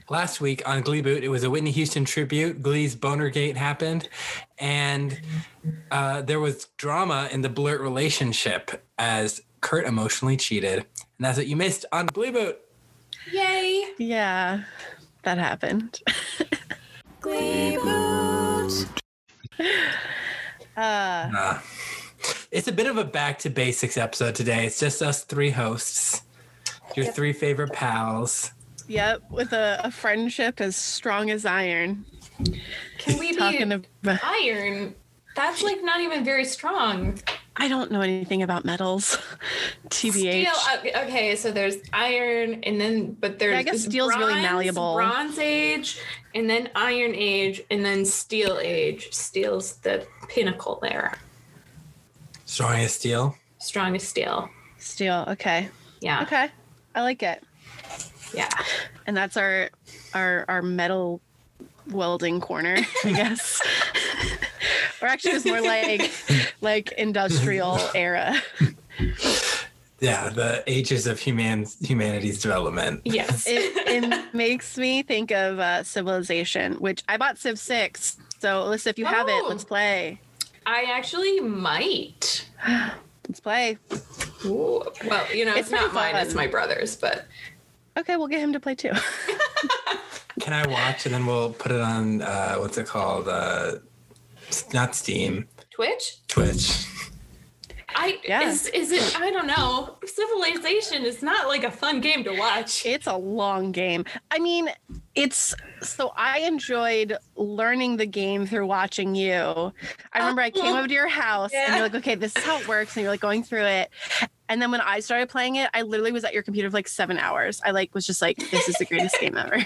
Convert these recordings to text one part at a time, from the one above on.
last week on Gleeboot, it was a Whitney Houston tribute. Glee's Bonergate happened, and there was drama in the Blurt relationship as Kurt emotionally cheated. And that's what you missed on Gleeboot. Yay! Yeah, that happened. Gleeboot. It's a bit of a back to basics episode today. It's just us three hosts, your three favorite pals. Yep, with a friendship as strong as iron. Can we Talking be about- iron? That's like not even very strong. I don't know anything about metals. TBH. Steel, okay, so there's iron, and then but there's I guess steel's really malleable. Bronze Age, and then Iron Age, and then Steel Age. Steel's the pinnacle there. Strong as steel. Strong as steel. Steel. Okay. Yeah. Okay. I like it. Yeah. And that's our metal welding corner, I guess. Or actually, it was more like industrial era. Yeah, the ages of humanity's development. Yes. It makes me think of Civilization, which I bought Civ 6. So, Alyssa, if you have it, let's play. I actually might. Let's play. Ooh. Well, it's not mine, fun. it's my brother's, but. Okay, we'll get him to play too. Can I watch and then we'll put it on, what's it called? Not Steam. Twitch? Is it, I don't know. Civilization is not like a fun game to watch. It's a long game. I mean, so I enjoyed learning the game through watching you. I remember I came over to your house and you're like, okay, this is how it works. And you're like going through it. And then when I started playing it, I literally was at your computer for like 7 hours. I was just like, this is the greatest game ever.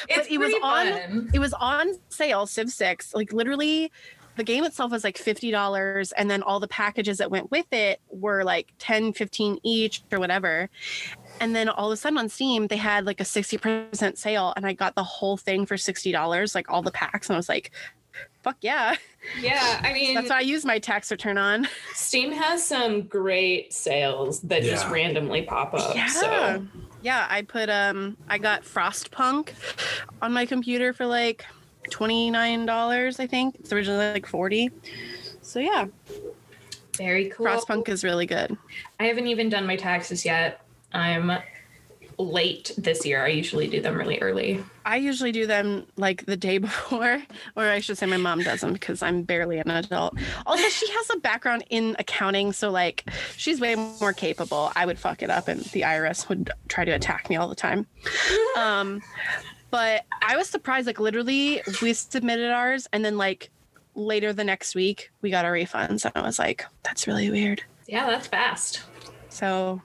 But it was on sale, Civ 6, like literally. The game itself was like $50, and then all the packages that went with it were like 10, 15 each or whatever. And then all of a sudden on Steam, they had like a 60% sale, and I got the whole thing for $60, like all the packs. And I was like, fuck yeah. Yeah, I mean... That's what I use my tax return on. Steam has some great sales that just randomly pop up. Yeah. So. Yeah, I got Frostpunk on my computer for like $29, I think. It's originally like $40. So yeah. Very cool. Frostpunk is really good. I haven't even done my taxes yet. I'm late this year. I usually do them really early. I usually do them like the day before, or I should say my mom does them because I'm barely an adult. Also, she has a background in accounting, so like she's way more capable. I would fuck it up and the IRS would try to attack me all the time. But I was surprised, like literally we submitted ours and then like later the next week we got our refunds. And I was like, that's really weird. Yeah, that's fast. So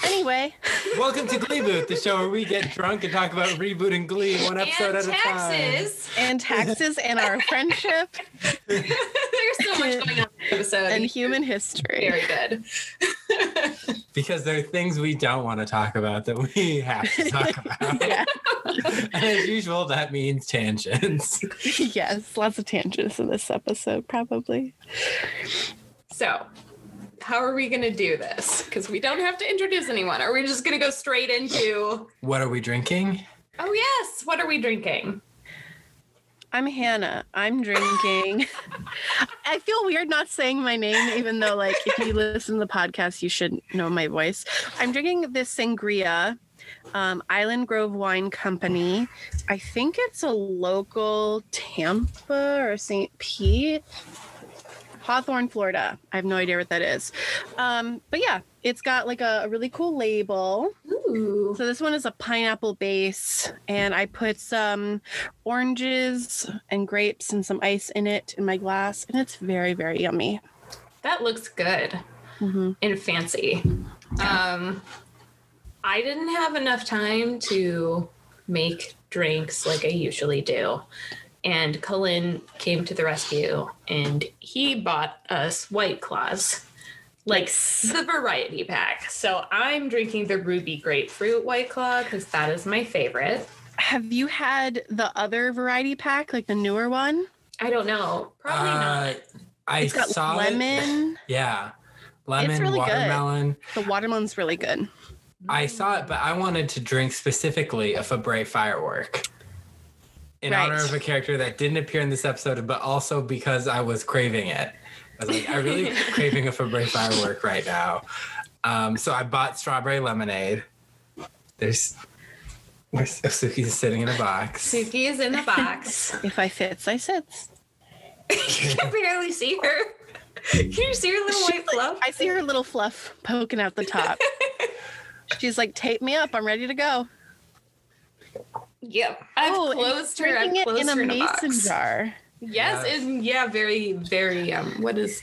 anyway. Welcome to Gleeboot, the show where we get drunk and talk about rebooting Glee one episode at a time. And taxes and our friendship. There's so much going on in this episode. And human history. Very good. Because there are things we don't want to talk about that we have to talk about. Yeah. And as usual, that means tangents. Yes, lots of tangents in this episode, probably. So, how are we going to do this? Because we don't have to introduce anyone. Are we just going to go straight into... What are we drinking? Oh, yes. What are we drinking? I'm Hannah. I'm drinking. I feel weird not saying my name, even though, like, if you listen to the podcast, you should know my voice. I'm drinking this sangria, Island Grove Wine Company. I think it's a local Tampa or St. Pete. Hawthorne, Florida. I have no idea what that is. But yeah, it's got like a really cool label. Ooh. So this one is a pineapple base, and I put some oranges and grapes and some ice in it in my glass, and it's very, very yummy. That looks good and fancy. I didn't have enough time to make drinks like I usually do. And Cullen came to the rescue, and he bought us White Claws, like the variety pack. So I'm drinking the Ruby Grapefruit White Claw because that is my favorite. Have you had the other variety pack, like the newer one? I don't know. Probably not. It's got saw lemon. Yeah. Lemon, It's really watermelon. good. The watermelon's really good. I saw it, but I wanted to drink specifically a Fabre firework in honor of a character that didn't appear in this episode, but also because I was craving it. I was like, I really craving a Fabre firework right now. So I bought strawberry lemonade. Suki's sitting in a box. Suki is in the box. If I fits, I sits. You can barely see her. Can you see her little white fluff? I see her little fluff poking out the top. She's like, tape me up. I'm ready to go. Yep. I've closed her. I've closed in her a in a mason box. jar. Yes, very, very. What is?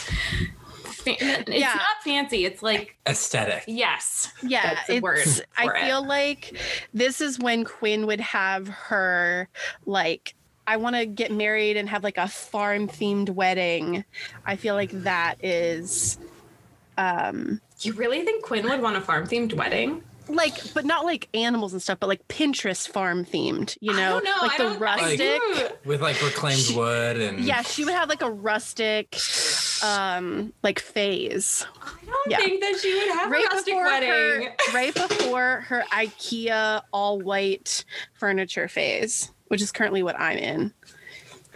It's not fancy. It's like aesthetic. Yes. Yeah, that's the word. I feel like this is when Quinn would have her like, I want to get married and have like a farm themed wedding. I feel like that is. You really think Quinn would want a farm themed wedding? Like, but not like animals and stuff, but like Pinterest farm themed, you know? I don't know. Like the rustic. With like reclaimed wood and. Yeah, she would have like a rustic, like phase. I don't think that she would have a rustic wedding. Right before her IKEA all white furniture phase, which is currently what I'm in.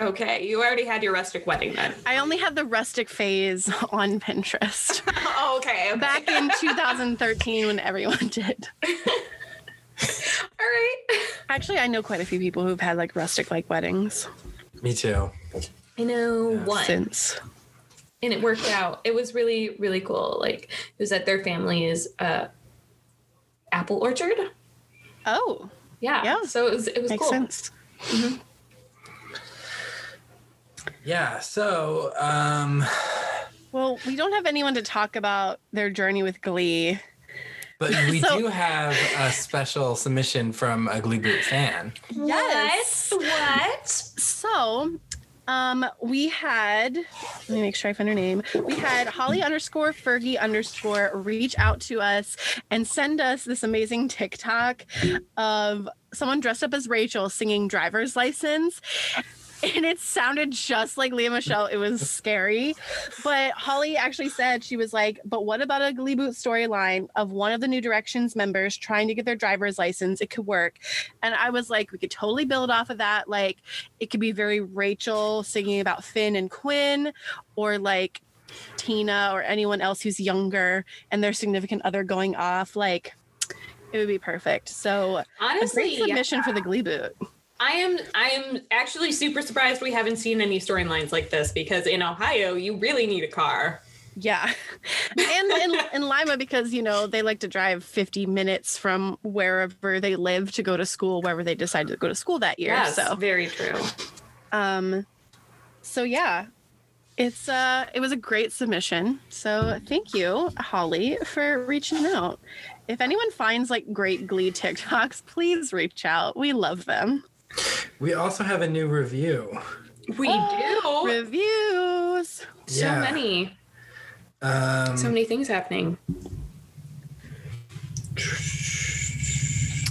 Okay, you already had your rustic wedding then. I only had the rustic phase on Pinterest. Oh, okay. Back in 2013 when everyone did. All right. Actually, I know quite a few people who've had like rustic like weddings. Me too. I know one. Since. And it worked out. It was really, really cool. Like, it was at their family's apple orchard. Oh. Yeah. So it was Makes cool. Sense. Mm-hmm. Yeah, so well, we don't have anyone to talk about their journey with Glee. but we do have a special submission from a Gleeboot fan. Yes. What? So, we had, let me make sure I find her name. We had Holly_Fergie_ reach out to us and send us this amazing TikTok of someone dressed up as Rachel singing Driver's License. And it sounded just like Leah Michelle. It was scary. But Holly actually said, she was like, but what about a Gleeboot storyline of one of the New Directions members trying to get their driver's license? It could work. And I was like, we could totally build off of that. Like, it could be very Rachel singing about Finn and Quinn, or like Tina or anyone else who's younger and their significant other going off. Like, it would be perfect. So, honestly, a great submission for the Gleeboot. I am actually super surprised we haven't seen any storylines like this, because in Ohio, you really need a car. Yeah. And in Lima, because, you know, they like to drive 50 minutes from wherever they live to go to school, wherever they decided to go to school that year. Yes, so very true. So yeah, it was a great submission. So thank you, Holly, for reaching out. If anyone finds like great Glee TikToks, please reach out. We love them. We also have a new review. We do. Reviews. So many. So many things happening. It's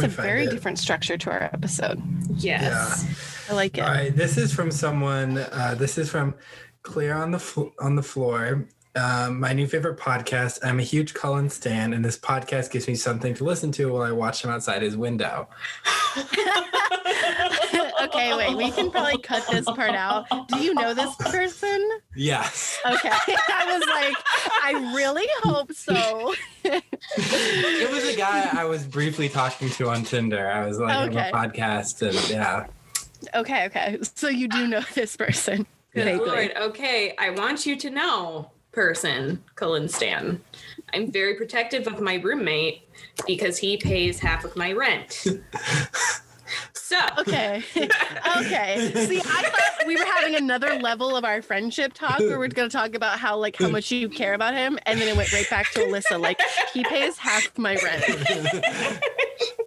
a very different structure to our episode. Yes. Yeah. I like it. All right, this is from someone. This is from Clear on the Floor. My new favorite podcast. I'm a huge Cullen stan, and this podcast gives me something to listen to while I watch him outside his window. Okay, wait. We can probably cut this part out. Do you know this person? Yes. Okay. I was like, I really hope so. It was a guy I was briefly talking to on Tinder. I was like, I have a podcast, and yeah. Okay. So you do know this person. Good Lord. Okay, I want you to know, person, Cullen Stan, I'm very protective of my roommate because he pays half of my rent. So okay. See, I thought we were having another level of our friendship talk where we're going to talk about how much you care about him, and then it went right back to Alyssa. Like, he pays half my rent.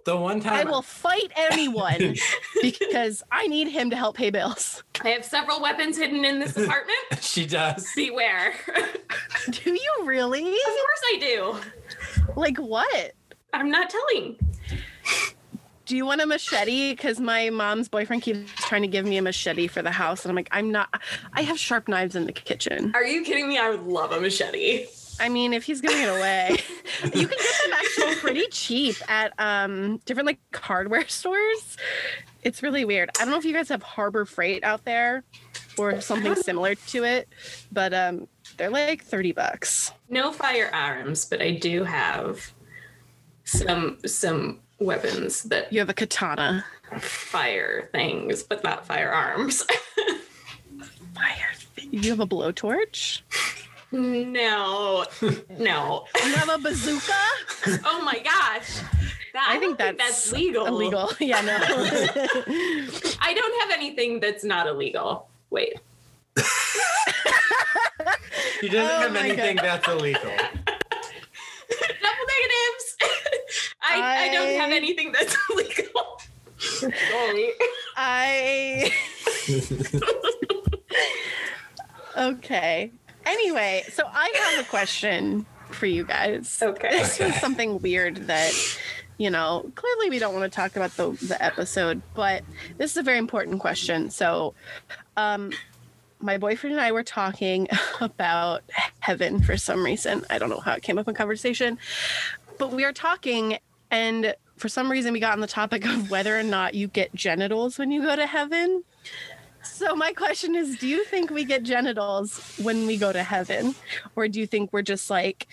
The one time I will fight anyone because I need him to help pay bills. I have several weapons hidden in this apartment. She does. Beware. Do you really? Of course I do. Like what? I'm not telling. Do you want a machete? Because my mom's boyfriend keeps trying to give me a machete for the house. And I'm like, I have sharp knives in the kitchen. Are you kidding me? I would love a machete. I mean, if he's giving it away, you can get them actually pretty cheap at different like hardware stores. It's really weird. I don't know if you guys have Harbor Freight out there or something similar to it, but they're like $30. No firearms, but I do have some weapons that You have a katana. fire things, but not firearms. You have a blowtorch? No. You have a bazooka? Oh my gosh. I think that's legal. Illegal. Yeah, no. I don't have anything that's not illegal. Wait. He doesn't have anything that's illegal. Double negatives. I don't have anything that's illegal. Sorry. Okay. Anyway, so I have a question for you guys. Okay. This is something weird that, clearly we don't want to talk about the episode, but this is a very important question. So, my boyfriend and I were talking about heaven for some reason. I don't know how it came up in conversation, but we are talking, and for some reason we got on the topic of whether or not you get genitals when you go to heaven. So my question is, do you think we get genitals when we go to heaven? Or do you think we're just like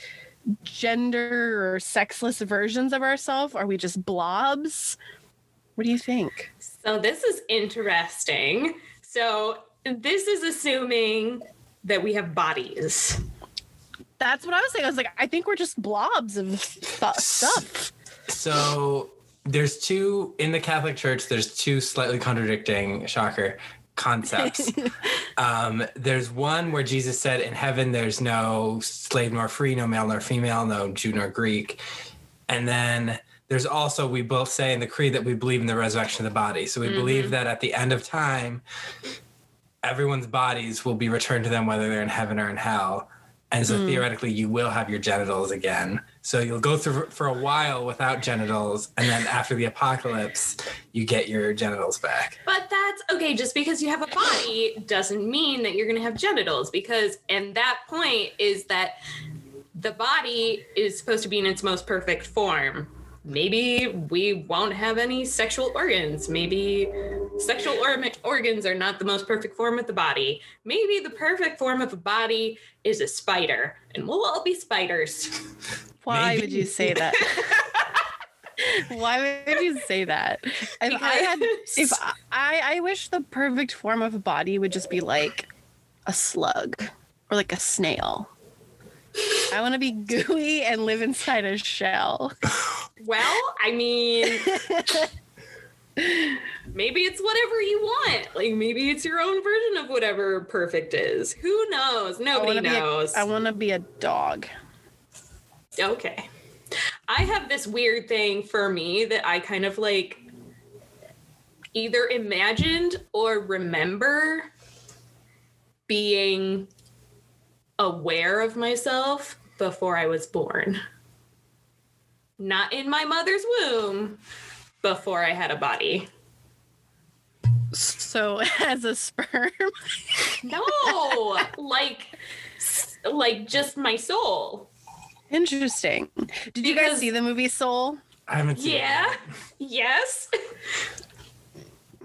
gender or sexless versions of ourselves? Are we just blobs? What do you think? So this is interesting. So this is assuming that we have bodies. That's what I was saying. I was like, I think we're just blobs of stuff. So there's two, in the Catholic Church, there's two slightly contradicting, shocker, concepts. There's one where Jesus said in heaven there's no slave nor free, no male nor female, no Jew nor Greek. And then there's also, we both say in the creed that we believe in the resurrection of the body. So we believe that at the end of time, everyone's bodies will be returned to them, whether they're in heaven or in hell. And so theoretically, you will have your genitals again. So you'll go through for a while without genitals. And then after the apocalypse, you get your genitals back. But that's okay. Just because you have a body doesn't mean that you're going to have genitals, because, and that point is that the body is supposed to be in its most perfect form. Maybe we won't have any sexual organs. Maybe sexual organs are not the most perfect form of the body. Maybe the perfect form of a body is a spider, and we'll all be spiders. Why would you say that? Why would you say that? I wish the perfect form of a body would just be like a slug or like a snail. I want to be gooey and live inside a shell. Well, I mean, maybe it's whatever you want. Like, maybe it's your own version of whatever perfect is. Who knows? Nobody knows. I want to be a dog. Okay. I have this weird thing for me that I kind of like either imagined or remember being aware of myself before I was born. Not in my mother's womb, before I had a body. So as a sperm? No, like just my soul. Interesting. Did you guys see the movie Soul? I haven't seen it. Yeah. Yes.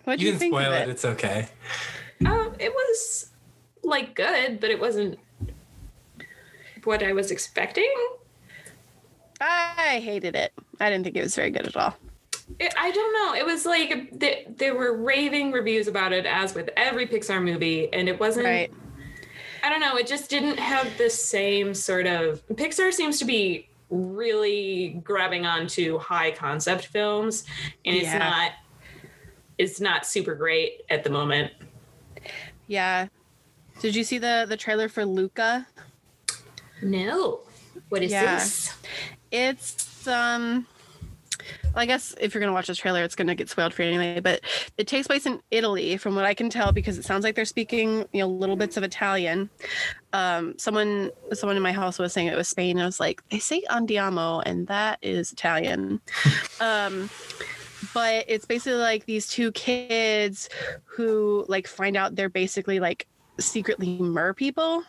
What do You you can think spoil of it. it? It's okay. It was like good, but it wasn't what I was expecting. I hated it. I didn't think it was very good at all. I don't know. It was like there were raving reviews about it, as with every Pixar movie, and it wasn't. Right. I don't know. It just didn't have the same sort of. Pixar seems to be really grabbing onto high concept films, and it's not super great at the moment. Yeah. Did you see the trailer for Luca? No. What is this? It's I guess if you're going to watch this trailer, it's going to get spoiled for you anyway, but it takes place in Italy from what I can tell, because it sounds like they're speaking, little bits of Italian. Someone in my house was saying it was Spain. And I was like, they say andiamo, and that is Italian. But it's basically like these two kids who like find out they're basically like secretly mer people.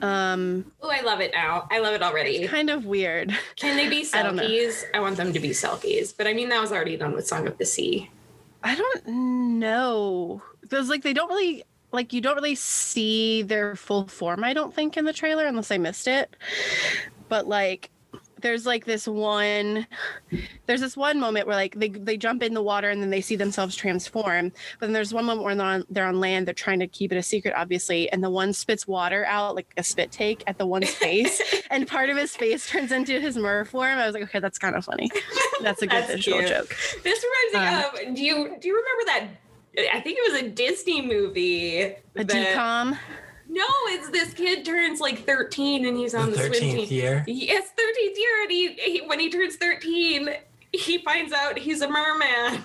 Oh, I love it now. I love it already. It's kind of weird. Can they be I don't know. Selkies? I want them to be Selkies. But I mean, that was already done with Song of the Sea. I don't know. Because like they don't really like you don't really see their full form, I don't think, in the trailer unless I missed it. But like there's this one moment where like they jump in the water and then they see themselves transform. But then there's one moment where they're on land, they're trying to keep it a secret, obviously, and the one spits water out, like a spit take at the one's face, and part of his face turns into his mer form. I was like, okay, that's kind of funny. That's a good visual joke. This reminds me of, do you remember that? I think it was a Disney movie. A DCOM? No, it's this kid turns like 13 and he's on the swim team. 13th year? Yes, 13th year. And he when he turns 13, he finds out he's a merman.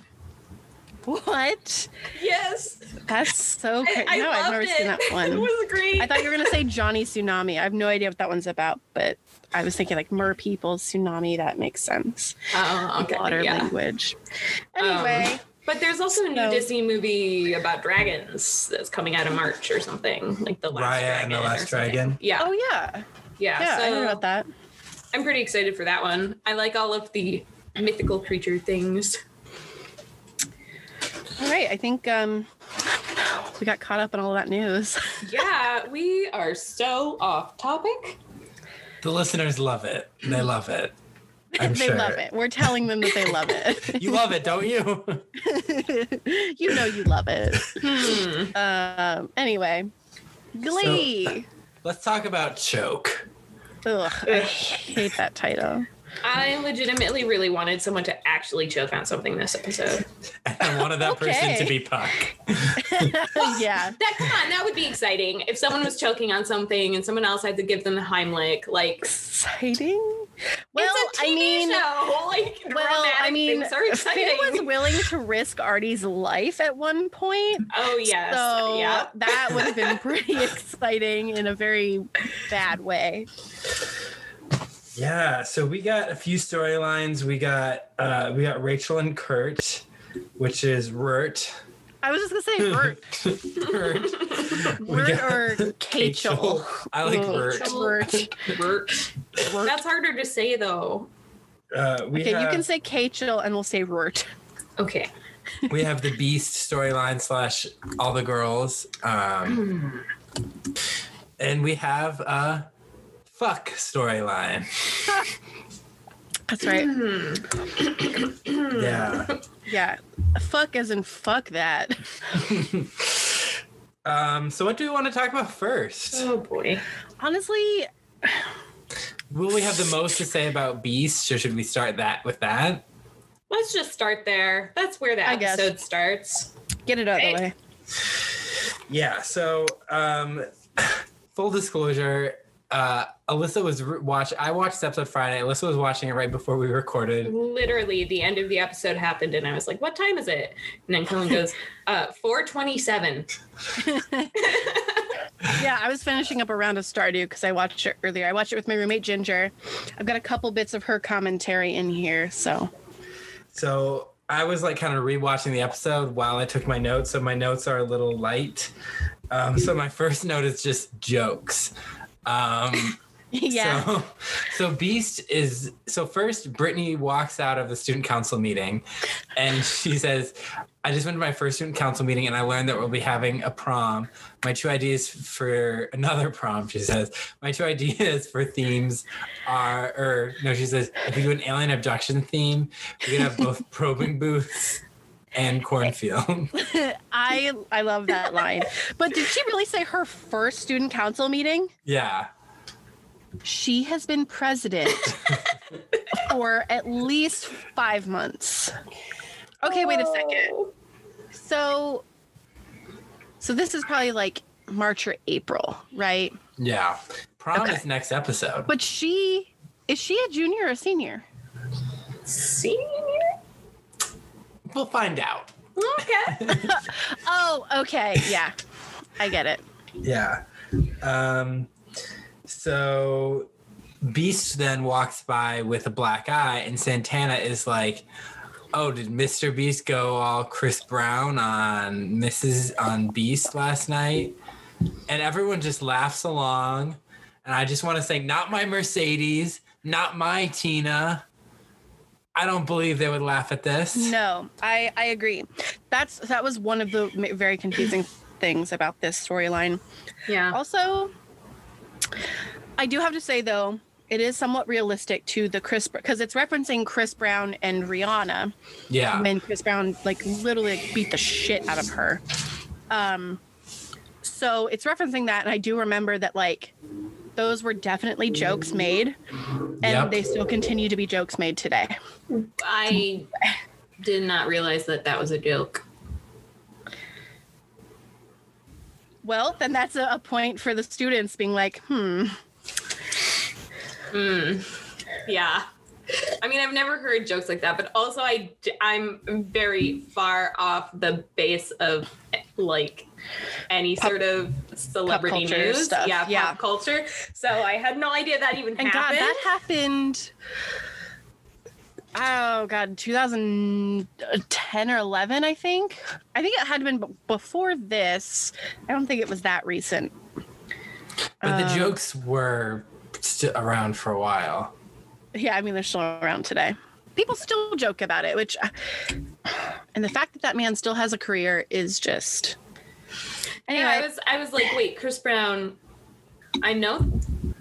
What? Yes. That's so crazy. No, I've never seen that one. It was great. I thought you were going to say Johnny Tsunami. I have no idea what that one's about, but I was thinking like mer people, tsunami. That makes sense. Oh, okay. Water language. Anyway. But there's also a new Disney movie about dragons that's coming out in March or something, like The Last Dragon. And the Last Dragon. Yeah. Oh, yeah. Yeah, so I heard about that. I'm pretty excited for that one. I like all of the mythical creature things. All right. I think we got caught up in all of that news. Yeah, we are so off topic. The listeners love it. They love it. I'm they sure. love it. We're telling them that they love it. You love it, don't you? You know you love it. Anyway, Glee. So, let's talk about Choke. Ugh, I hate that title. I legitimately really wanted someone to actually choke on something this episode. And I wanted that person to be Puck. Yeah. Come on, that would be exciting. If someone was choking on something and someone else had to give them the Heimlich, like... Exciting? Well, it's a TV show. Like, things are exciting. Finn was willing to risk Artie's life at one point. Oh, yes. So yeah. that would have been pretty exciting in a very bad way. Yeah, so we got a few storylines. We got Rachel and Kurt, which is Rurt. I was just gonna say Rurt. Rurt or Kachel. I like Rurt. Rurt. That's harder to say though. You can say Kachel and we'll say Rurt. Okay. We have the Beast storyline / all the girls. And we have Fuck storyline. That's right. Yeah. Yeah. Fuck as in fuck that. So what do we want to talk about first? Oh boy. Honestly, will we have the most to say about Beast, or should we start with that? Let's just start there. That's where the episode starts. Get it out of the way. Yeah, so full disclosure, Alyssa was I watched the episode Friday. Alyssa was watching it right before we recorded. Literally, the end of the episode happened, and I was like, "What time is it?" And then Cullen goes, 4:27. Yeah, I was finishing up a round of Stardew because I watched it earlier. I watched it with my roommate Ginger. I've got a couple bits of her commentary in here, so I was like kind of rewatching the episode while I took my notes, so my notes are a little light. So my first note is just jokes. Yeah. So Beast is first Brittany walks out of the student council meeting and she says, I just went to my first student council meeting and I learned that we'll be having a prom. My two ideas for another prom, she says. My two ideas for themes she says, if we do an alien abduction theme, we can have both probing booths and cornfield. I love that line. But did she really say her first student council meeting? Yeah. She has been president for at least 5 months. Okay, wait a second. So this is probably like March or April, right? Yeah. Prom is next episode. But is she a junior or a senior? Senior? We'll find out. Okay. Oh, okay. Yeah. I get it. Yeah. So Beast then walks by with a black eye and Santana is like, oh, did Mr. Beast go all Chris Brown on Beast last night? And everyone just laughs along. And I just want to say, not my Mercedes, not my Tina. I don't believe they would laugh at this. No, I agree. That was one of the very confusing things about this storyline. Yeah. Also, I do have to say, though, it is somewhat realistic to the Chris, because it's referencing Chris Brown and Rihanna. Yeah. When Chris Brown literally beat the shit out of her. So it's referencing that, and I do remember that those were definitely jokes made, and they still continue to be jokes made today. I did not realize that was a joke. Well, then that's a point for the students being like, Yeah. I mean, I've never heard jokes like that, but also I'm very far off the base of any sort of celebrity news stuff. Yeah, pop culture. So I had no idea that even happened. God, that happened. Oh God, 2010 or 11, I think. I think it had been before this. I don't think it was that recent. But the jokes were around for a while. Yeah, I mean, they're still around today. People still joke about it, and the fact that man still has a career is just. Anyway, yeah, I was like, wait, Chris Brown, I know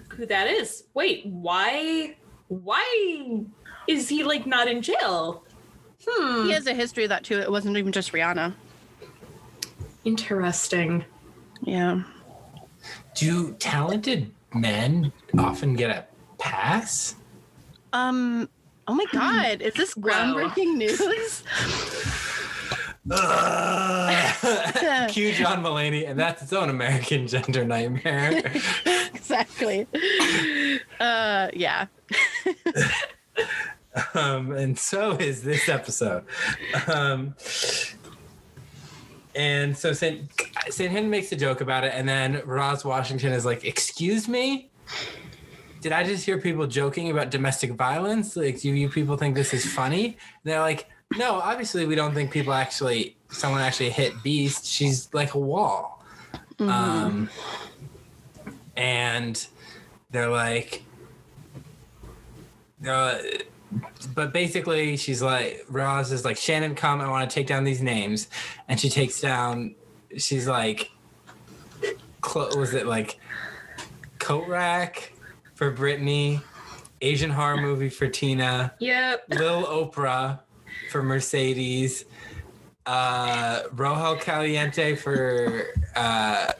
who that is. Wait, why is he not in jail? He has a history of that too. It wasn't even just Rihanna. Interesting. Yeah. Do talented men often get a pass? Oh my God, is this groundbreaking news? Cue John Mulaney, and that's its own American gender nightmare. Exactly. Yeah. And so is this episode. And so St. Hen makes a joke about it, and then Roz Washington is like, "Excuse me? Did I just hear people joking about domestic violence? Do you people think this is funny?" And they're like, "No, obviously we don't think someone actually hit Beast. She's like a wall." Mm-hmm. And they're like, but basically she's like, Roz is like, "Shannon, come, I want to take down these names." And she takes down, she's like, was it Coat Rack for Brittany, Asian Horror Movie for Tina, Yep, Lil Oprah for Mercedes, Rojo Caliente for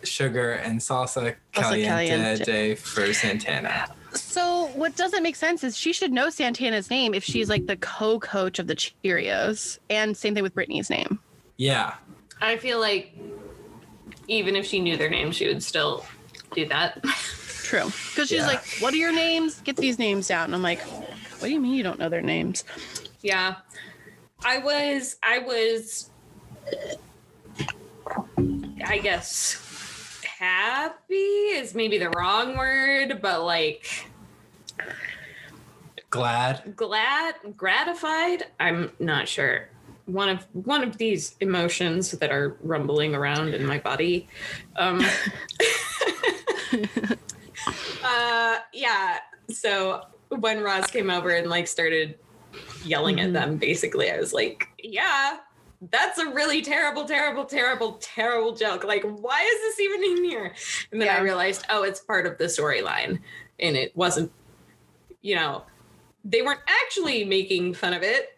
Sugar, and Salsa Caliente for Santana. So what doesn't make sense is she should know Santana's name if she's the co-coach of the Cheerios, and same thing with Brittany's name. Yeah. I feel like even if she knew their names, she would still do that. True. Because she's like, "What are your names? Get these names down." And I'm like, "What do you mean you don't know their names?" Yeah. I was I guess happy is maybe the wrong word, but gratified. I'm not sure. One of these emotions that are rumbling around in my body. Yeah. So when Roz came over and started yelling at them, basically, I was like, yeah, that's a really terrible, terrible, terrible, terrible joke. Why is this even in here? And then I realized, it's part of the storyline. And it wasn't, they weren't actually making fun of it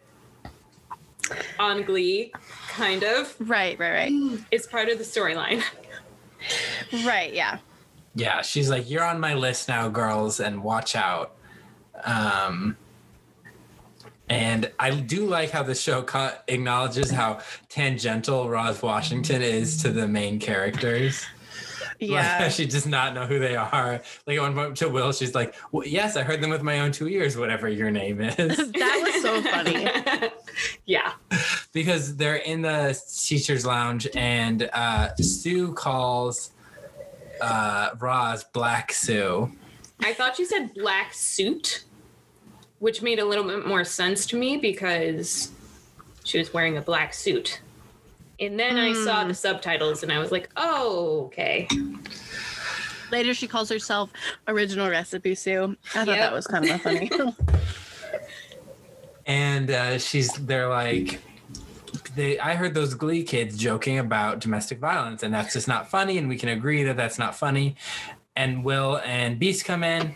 on Glee, kind of. Right. It's part of the storyline. Right, yeah. Yeah, she's like, "You're on my list now, girls, and watch out." And I do like how the show acknowledges how tangential Roz Washington is to the main characters. Yeah. She does not know who they are. At one point to Will, she's like, "Well, yes, I heard them with my own 2 ears, whatever your name is." That was so funny. Yeah. Because they're in the teacher's lounge, and Sue calls Roz Black Sue. I thought you said black suit, which made a little bit more sense to me because she was wearing a black suit. And then I saw the subtitles and I was like, "Oh, okay." Later, she calls herself Original Recipe Sue. I thought that was kind of funny. And they're like, I heard those Glee kids joking about domestic violence, and that's just not funny, and we can agree that that's not funny. And Will and Beast come in,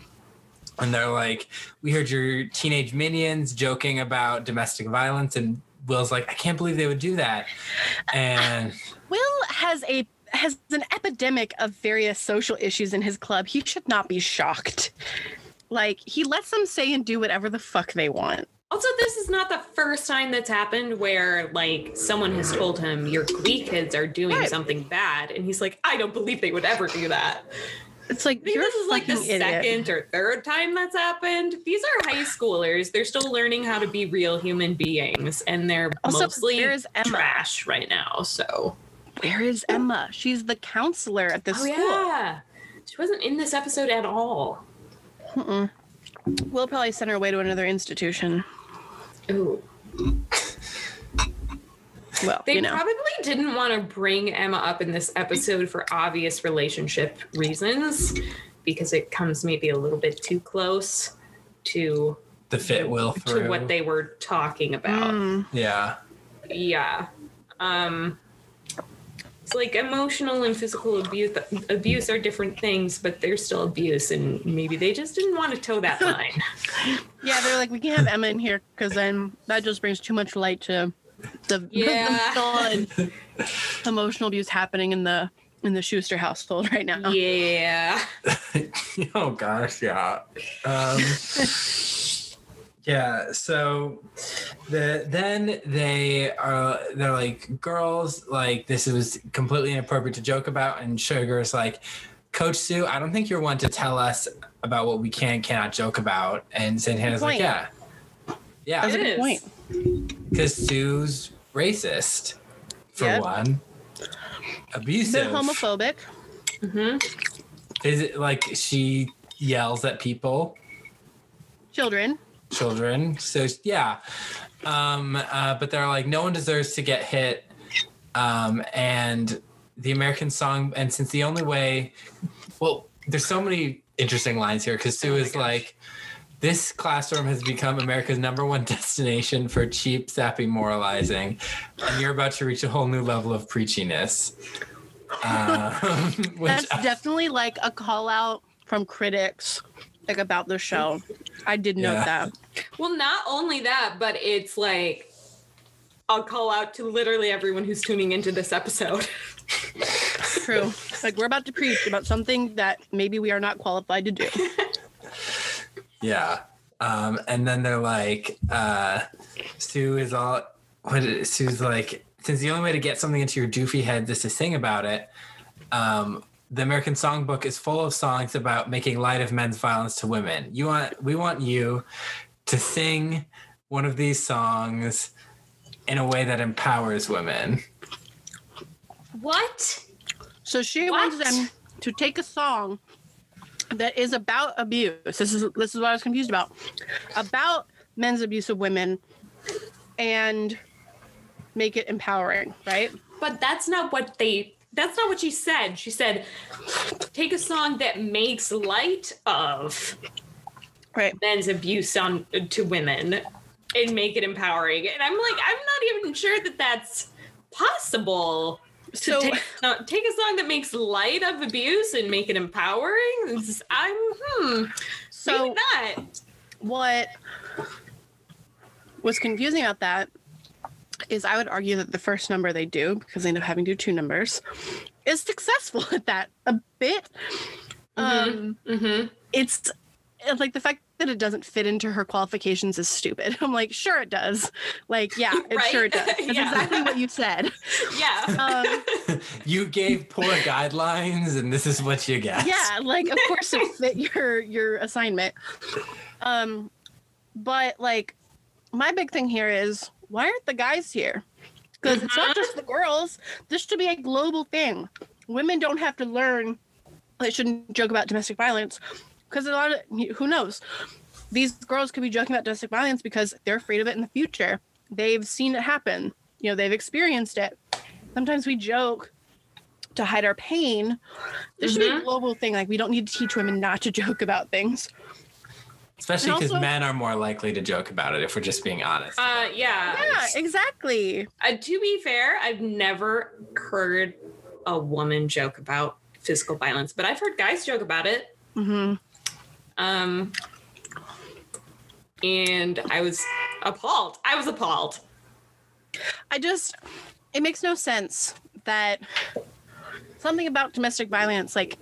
and they're like, we heard your teenage minions joking about domestic violence, and Will's like, I can't believe they would do that. And Will has an epidemic of various social issues in his club. He should not be shocked. Like, he lets them say and do whatever the fuck they want. Also, this is not the first time that's happened where, like, someone has told him your Glee kids are doing something bad, and he's like, I don't believe they would ever do that. It's like, this is like the second or third time that's happened. These are high schoolers. They're still learning how to be real human beings, and they're also, mostly trash right now. So where is Emma? She's the counselor at this school. Yeah. She wasn't in this episode at all. We'll probably send her away to another institution. Ooh. Well, they probably didn't want to bring Emma up in this episode for obvious relationship reasons, because it comes maybe a little bit too close to the fit Will through to what they were talking about. Yeah. It's like emotional and physical abuse are different things, but they're still abuse, and maybe they just didn't want to toe that line. Yeah, they're like, we can't have Emma in here because then that just brings too much light to the emotional abuse happening in the Schuster household right now. Yeah. Oh gosh, yeah. Yeah, so they're like, girls, like, this was completely inappropriate to joke about, and Sugar's like, Coach Sue, I don't think you're one to tell us about what we can and cannot joke about. And Santana's like, yeah, that's a good point. Because Sue's racist, for one, abusive, homophobic. Is it like she yells at people, children. So yeah, but they're like, no one deserves to get hit, and the American song, and since the only way, well, there's so many interesting lines here, because Sue is like, this classroom has become America's #1 destination for cheap, sappy moralizing, and you're about to reach a whole new level of preachiness. That's definitely like a call out from critics, like, about the show. I did note that. Well, not only that, but it's like a call out to literally everyone who's tuning into this episode. True. Like, we're about to preach about something that maybe we are not qualified to do. Yeah. And then they're like, Sue's like, since the only way to get something into your doofy head is to sing about it, the American Songbook is full of songs about making light of men's violence to women. We want you to sing one of these songs in a way that empowers women. What? So she wants them to take a song that is about abuse. This is what I was confused about men's abuse of women, and make it empowering, right? But that's not what she said. She said, take a song that makes light of men's abuse to women and make it empowering. And I'm like, I'm not even sure that that's possible. So take a song that makes light of abuse and make it empowering. So maybe not. What was confusing about that is I would argue that the first number they do, because they end up having to do 2 numbers, is successful at that a bit. It's like the fact that it doesn't fit into her qualifications is stupid. I'm like, sure it does. Like, yeah, sure it does. That's exactly what you said. Yeah. You gave poor guidelines, and this is what you get. Yeah, like, of course it fit your assignment. But, like, my big thing here is, why aren't the guys here? Because it's not just the girls. This should be a global thing. Women don't have to learn. They shouldn't joke about domestic violence. Because who knows? These girls could be joking about domestic violence because they're afraid of it in the future. They've seen it happen. They've experienced it. Sometimes we joke, to hide our pain. This should be a global thing. Like, we don't need to teach women not to joke about things. Especially because men are more likely to joke about it, if we're just being honest. Yeah, exactly. To be fair, I've never heard a woman joke about physical violence, but I've heard guys joke about it. And I was appalled. It makes no sense that something about domestic violence, like,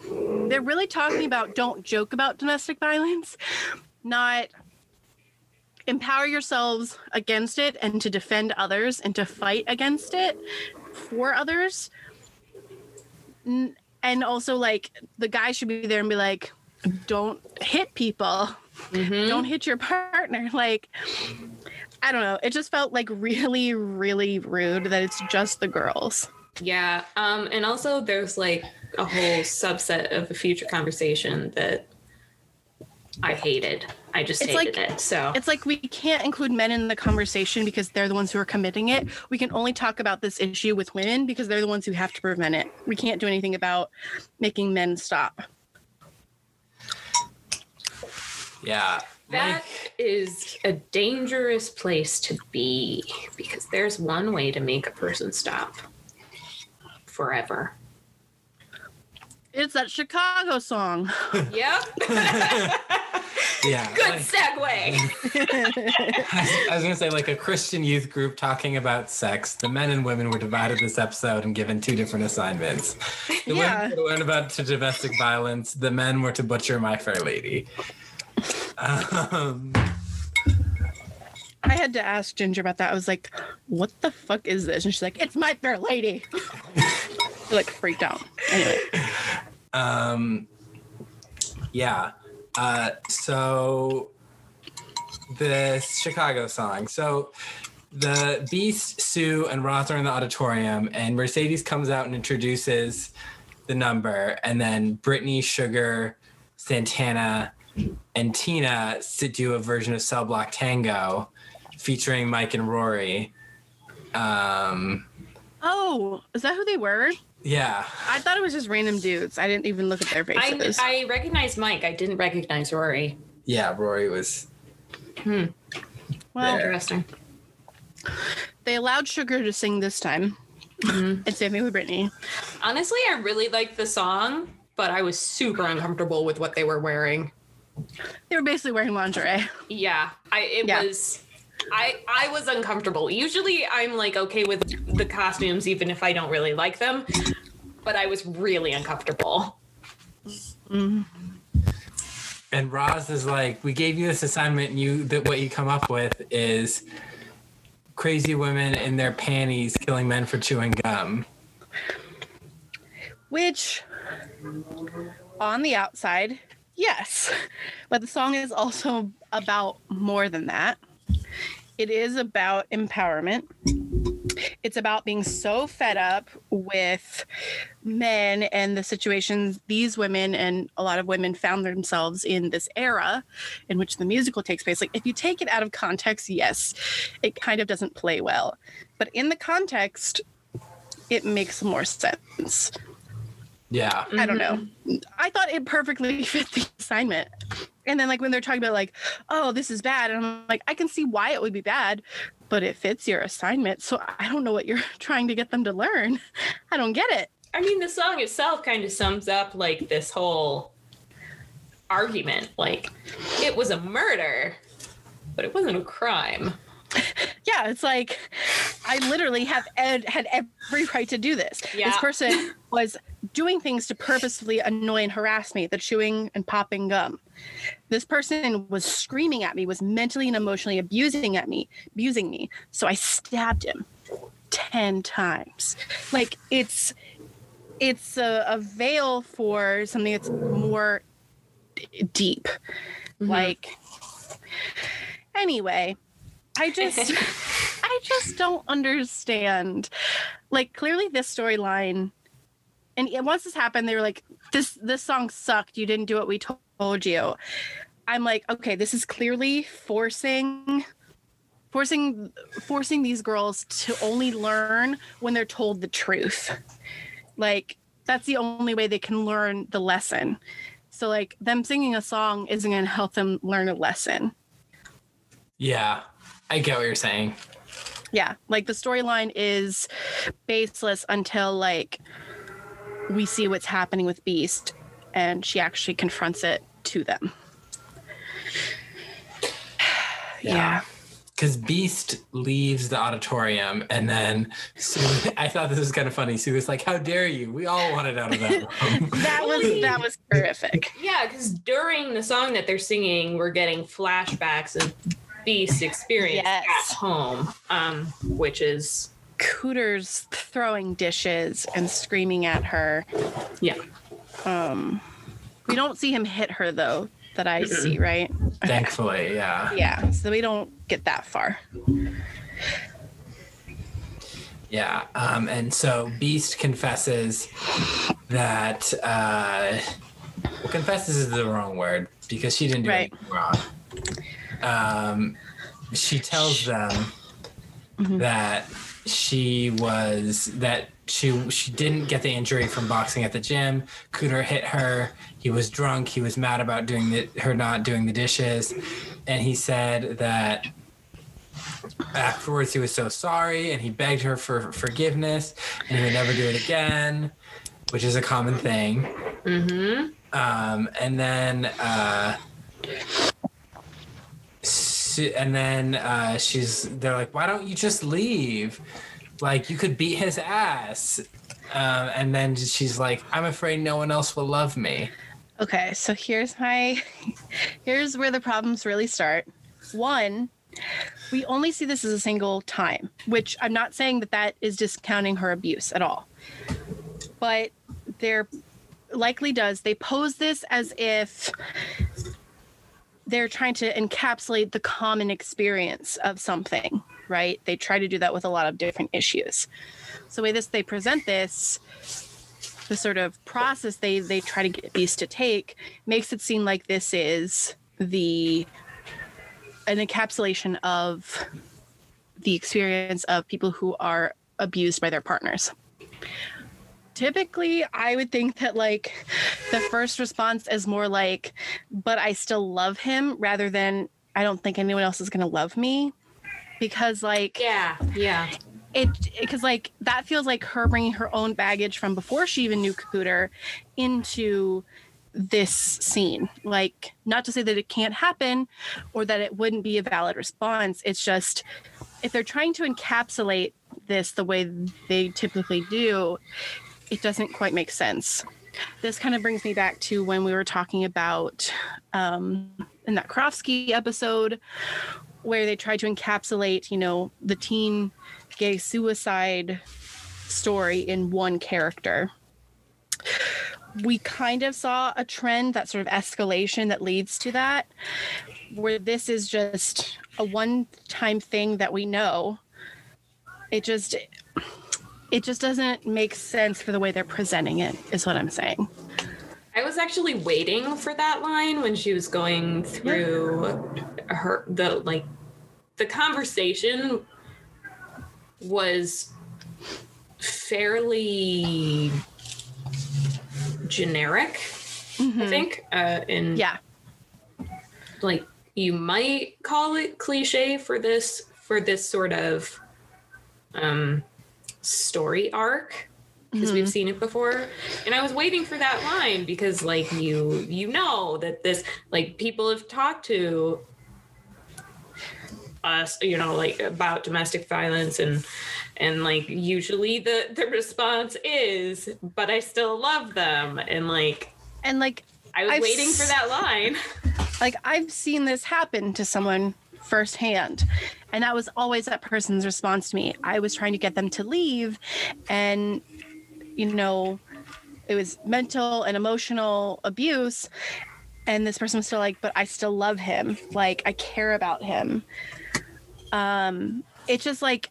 they're really talking about don't joke about domestic violence, not empower yourselves against it and to defend others and to fight against it for others. And also, like, the guy should be there and be like, don't hit people. Don't hit your partner. Like, I don't know. It just felt like really, really rude that it's just the girls. Yeah. And also there's like a whole subset of a future conversation that I hated. I just hated it. So it's like we can't include men in the conversation because they're the ones who are committing it. We can only talk about this issue with women because they're the ones who have to prevent it. We can't do anything about making men stop. Yeah. That is a dangerous place to be because there's one way to make a person stop forever. It's that Chicago song. Yep. Yeah. Good segue. I was going to say, like a Christian youth group talking about sex. The men and women were divided this episode and given 2 different assignments. The women were to learn about domestic violence. The men were to butcher My Fair Lady. I had to ask Ginger about that. I was like, what the fuck is this? And she's like, it's My Fair Lady. I like freaked out. Anyway. Yeah. So the Chicago song. So the Beast, Sue, and Ross are in the auditorium, and Mercedes comes out and introduces the number, and then Brittany, Sugar, Santana, and Tina do a version of Cell Block Tango featuring Mike and Rory. Oh, is that who they were? Yeah. I thought it was just random dudes. I didn't even look at their faces. I recognized Mike. I didn't recognize Rory. Yeah, Rory was Well, interesting. They allowed Sugar to sing this time. And same thing with Brittany. Honestly, I really liked the song, but I was super uncomfortable with what they were wearing. They were basically wearing lingerie. Yeah, I was uncomfortable. Usually I'm like okay with the costumes even if I don't really like them, but I was really uncomfortable. And Roz is like, we gave you this assignment and what you come up with is crazy women in their panties killing men for chewing gum. Which, on the outside, yes. But the song is also about more than that. It is about empowerment. It's about being so fed up with men and the situations these women and a lot of women found themselves in this era in which the musical takes place. Like, if you take it out of context, yes, it kind of doesn't play well. But in the context, it makes more sense. Yeah. I don't know. I thought it perfectly fit the assignment. And then, like, when they're talking about, like, oh, this is bad. And I'm like, I can see why it would be bad, but it fits your assignment. So I don't know what you're trying to get them to learn. I don't get it. I mean, the song itself kind of sums up, like, this whole argument. Like, it was a murder, but it wasn't a crime. Yeah, it's like, I literally had every right to do this. Yeah. This person was doing things to purposefully annoy and harass me, the chewing and popping gum. This person was screaming at me, was mentally and emotionally abusing me. So I stabbed him 10 times. Like, it's a veil for something that's more deep. Like, anyway, I just don't understand. Like, clearly this storyline, and once this happened, they were like, this song sucked. You didn't do what we told you. I'm like, okay, this is clearly forcing these girls to only learn when they're told the truth. Like, that's the only way they can learn the lesson. So like them singing a song isn't going to help them learn a lesson. Yeah, I get what you're saying. Yeah, like the storyline is baseless until like we see what's happening with Beast and she actually confronts it to them. Yeah. Because Beast leaves the auditorium, and then Sue, I thought this was kind of funny. Sue was like, "How dare you? We all wanted out of that room." that was horrific. Yeah, because during the song that they're singing, we're getting flashbacks of Beast's experience at home, which is Cooter's throwing dishes and screaming at her. Yeah. We don't see him hit her though. That I see, right? Thankfully, yeah. Yeah, so we don't get that far. Yeah, and so Beast confesses that, confesses is the wrong word because she didn't do anything wrong. She tells them that she didn't get the injury from boxing at the gym. Cooter hit her. He was drunk. He was mad about her not doing the dishes. And he said that afterwards he was so sorry and he begged her for forgiveness and he would never do it again, which is a common thing. And then they're like, why don't you just leave? Like, you could beat his ass. And then she's like, I'm afraid no one else will love me. Okay, so here's where the problems really start. One, we only see this as a single time, which I'm not saying that is discounting her abuse at all. But they're likely they pose this as if they're trying to encapsulate the common experience of something, right? They try to do that with a lot of different issues. So the way they present this, the sort of process they try to get Beast to take makes it seem like this is an encapsulation of the experience of people who are abused by their partners. Typically, I would think that like the first response is more like, but I still love him, rather than I don't think anyone else is going to love me, because like, yeah. Because like that feels like her bringing her own baggage from before she even knew Cooter into this scene. Like, not to say that it can't happen or that it wouldn't be a valid response. It's just, if they're trying to encapsulate this the way they typically do, it doesn't quite make sense. This kind of brings me back to when we were talking about in that Krofsky episode where they tried to encapsulate, the teen gay suicide story in one character. We kind of saw a trend, that sort of escalation that leads to that, where this is just a one-time thing that we know. It just doesn't make sense for the way they're presenting it, is what I'm saying. I was actually waiting for that line when she was going through the conversation was fairly generic, I think. Like, you might call it cliche for this sort of story arc, because we've seen it before. And I was waiting for that line because like you know that this, like, people have talked to us, like, about domestic violence, and like usually the response is, but I still love them, and I was waiting for that line. Like, I've seen this happen to someone firsthand, and that was always that person's response to me. I was trying to get them to leave, and it was mental and emotional abuse, and this person was still like, but I still love him, like, I care about him. It's just like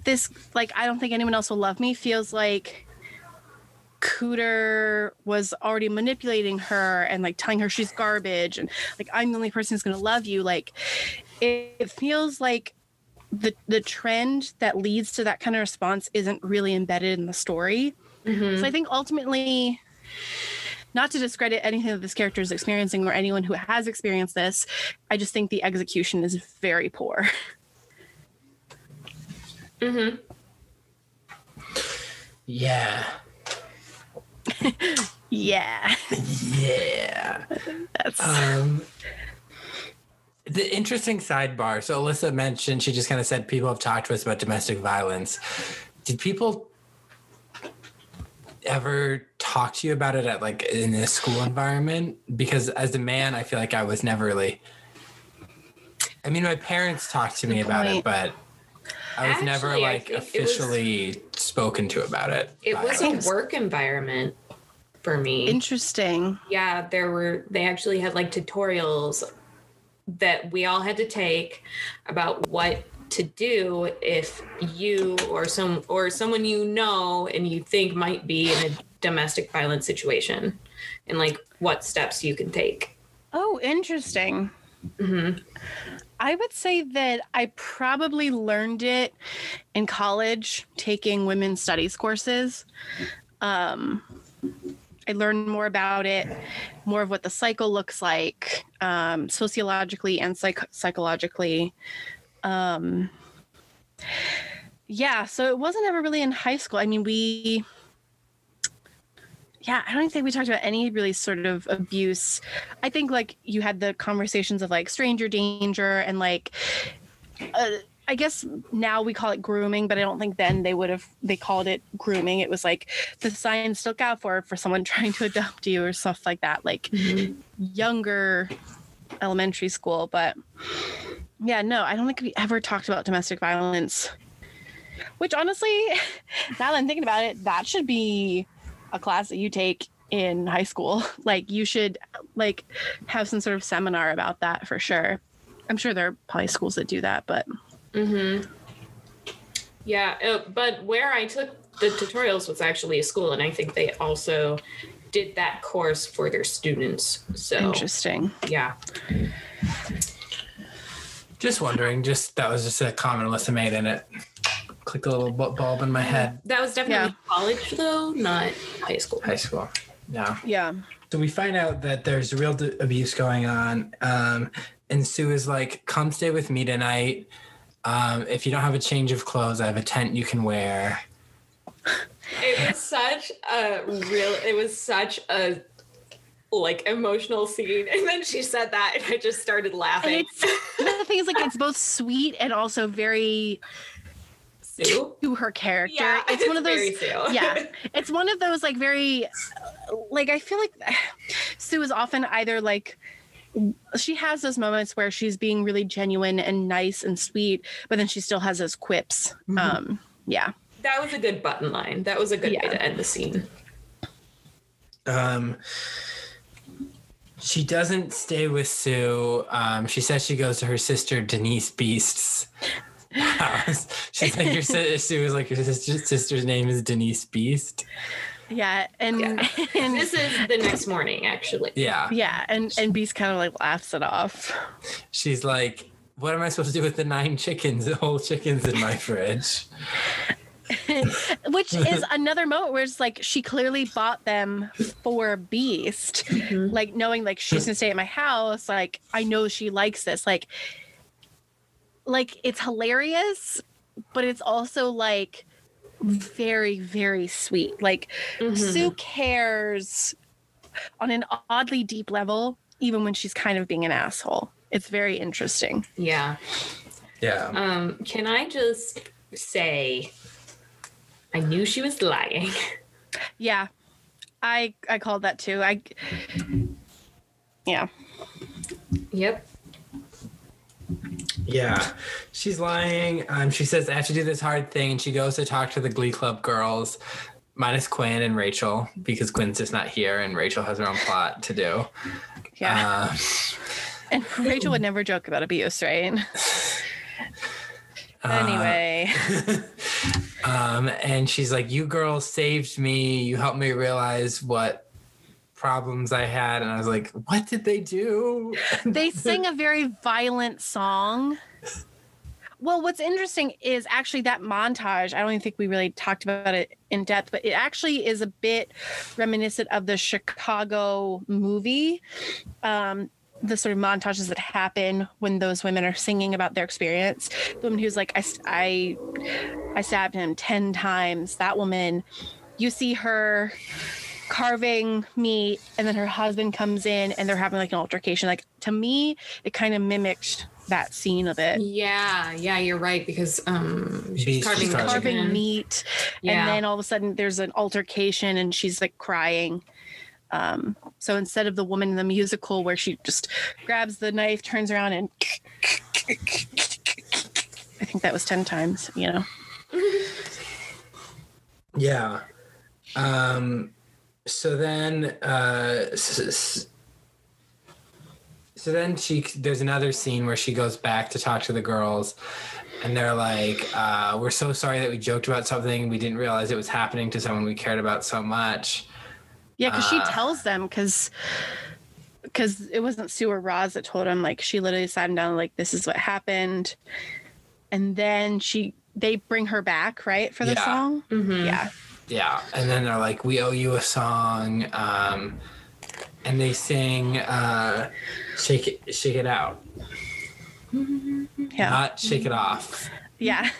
this, like, I don't think anyone else will love me feels like Cooter was already manipulating her and like telling her she's garbage and like, I'm the only person who's going to love you. Like, it feels like the trend that leads to that kind of response isn't really embedded in the story. So I think ultimately, not to discredit anything that this character is experiencing or anyone who has experienced this, I just think the execution is very poor. Yeah. Yeah. Yeah. That's the interesting sidebar. So Allyssa mentioned, she just kind of said people have talked to us about domestic violence. Did people ever talk to you about it at like in a school environment? Because as a man, I feel like I was never really, I mean, my parents talked to me about it, but I was never Actually, like officially spoken to about it. It was a work environment for me. interesting. Yeah, they actually had like tutorials that we all had to take about what to do if you or someone you know and you think might be in a domestic violence situation, and like what steps you can take. Oh, interesting. I would say that I probably learned it in college taking women's studies courses. I learned more about it, more of what the cycle looks like, sociologically and psychologically. Yeah, so it wasn't ever really in high school. I mean, I don't think we talked about any really sort of abuse. I think like you had the conversations of like stranger danger and like, I guess now we call it grooming, but I don't think then they called it grooming. It was like the signs to look out for someone trying to adopt you or stuff like that, like younger elementary school. But yeah, no, I don't think we ever talked about domestic violence, which honestly, now that I'm thinking about it, that should be a class that you take in high school. Like you should like have some sort of seminar about that for sure. I'm sure there are probably schools that do that, but yeah, but where I took the tutorials was actually a school, and I think they also did that course for their students. So interesting. Yeah. Just wondering, that was just a comment Alyssa made, and it clicked a little bulb in my head. That was definitely college, though, not high school. High school, yeah. Yeah. So we find out that there's real abuse going on, and Sue is like, come stay with me tonight. If you don't have a change of clothes, I have a tent you can wear. It was such a like emotional scene, and then she said that and I just started laughing. The thing is, like, it's both sweet and also very Sue to her character. Yeah, it's one of those very Sue. Yeah, it's one of those like very like, I feel like Sue is often either like, she has those moments where she's being really genuine and nice and sweet, but then she still has those quips. Yeah, that was a good button line. That was a good way to end the scene. She doesn't stay with Sue. She says she goes to her sister Denise Beast's house. She's like, Sue is like, your sister's name is Denise Beast. Yeah, and this is the next morning, actually. Yeah, and Beast kind of like laughs it off. She's like, what am I supposed to do with the 9 whole chickens in my fridge? Which is another moment where it's like she clearly bought them for Beast, like knowing like she's gonna stay at my house. Like I know she likes this. Like it's hilarious, but it's also like very, very sweet. Like Sue cares on an oddly deep level, even when she's kind of being an asshole. It's very interesting. Yeah. Can I just say, I knew she was lying. Yeah, I called that too. Yeah. Yep. Yeah, she's lying. She says I have to do this hard thing, and she goes to talk to the Glee Club girls, minus Quinn and Rachel, because Quinn's just not here, and Rachel has her own plot to do. Yeah. And Rachel would never joke about abuse, right? Anyway. And she's like, you girls saved me. You helped me realize what problems I had. And I was like, what did they do? They sing a very violent song. Well, what's interesting is actually that montage. I don't even think we really talked about it in depth, but it actually is a bit reminiscent of the Chicago movie. The sort of montages that happen when those women are singing about their experience. The woman who's like, I stabbed him 10 times. That woman, you see her carving meat, and then her husband comes in and they're having like an altercation. Like, to me, it kind of mimicked that scene of it. Yeah, you're right, because she's carving meat, and then all of a sudden there's an altercation and she's like crying. So instead of the woman in the musical where she just grabs the knife, turns around, and I think that was 10 times, you know? Yeah. So then there's another scene where she goes back to talk to the girls, and they're like, we're so sorry that we joked about something. We didn't realize it was happening to someone we cared about so much. Yeah, because she tells them, because it wasn't Sue or Roz that told him. Like, she literally sat him down, like, this is what happened. And then they bring her back, right, for the song? Mm-hmm. Yeah. Yeah, and then they're like, we owe you a song. And they sing Shake It Out. Yeah. Not Shake It Off. Yeah.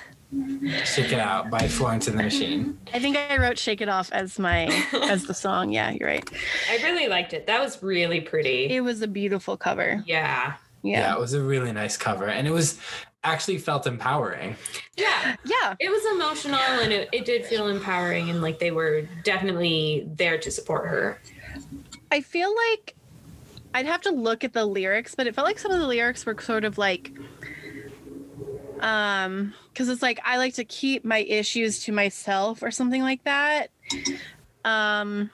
Shake It Out by Florence and the Machine. I think I wrote Shake It Off as the song. Yeah, you're right. I really liked it. That was really pretty. It was a beautiful cover. Yeah, it was a really nice cover, and it was actually felt empowering. Yeah. It was emotional, and it did feel empowering, and like they were definitely there to support her. I feel like I'd have to look at the lyrics, but it felt like some of the lyrics were sort of like, because it's like, I like to keep my issues to myself or something like that. I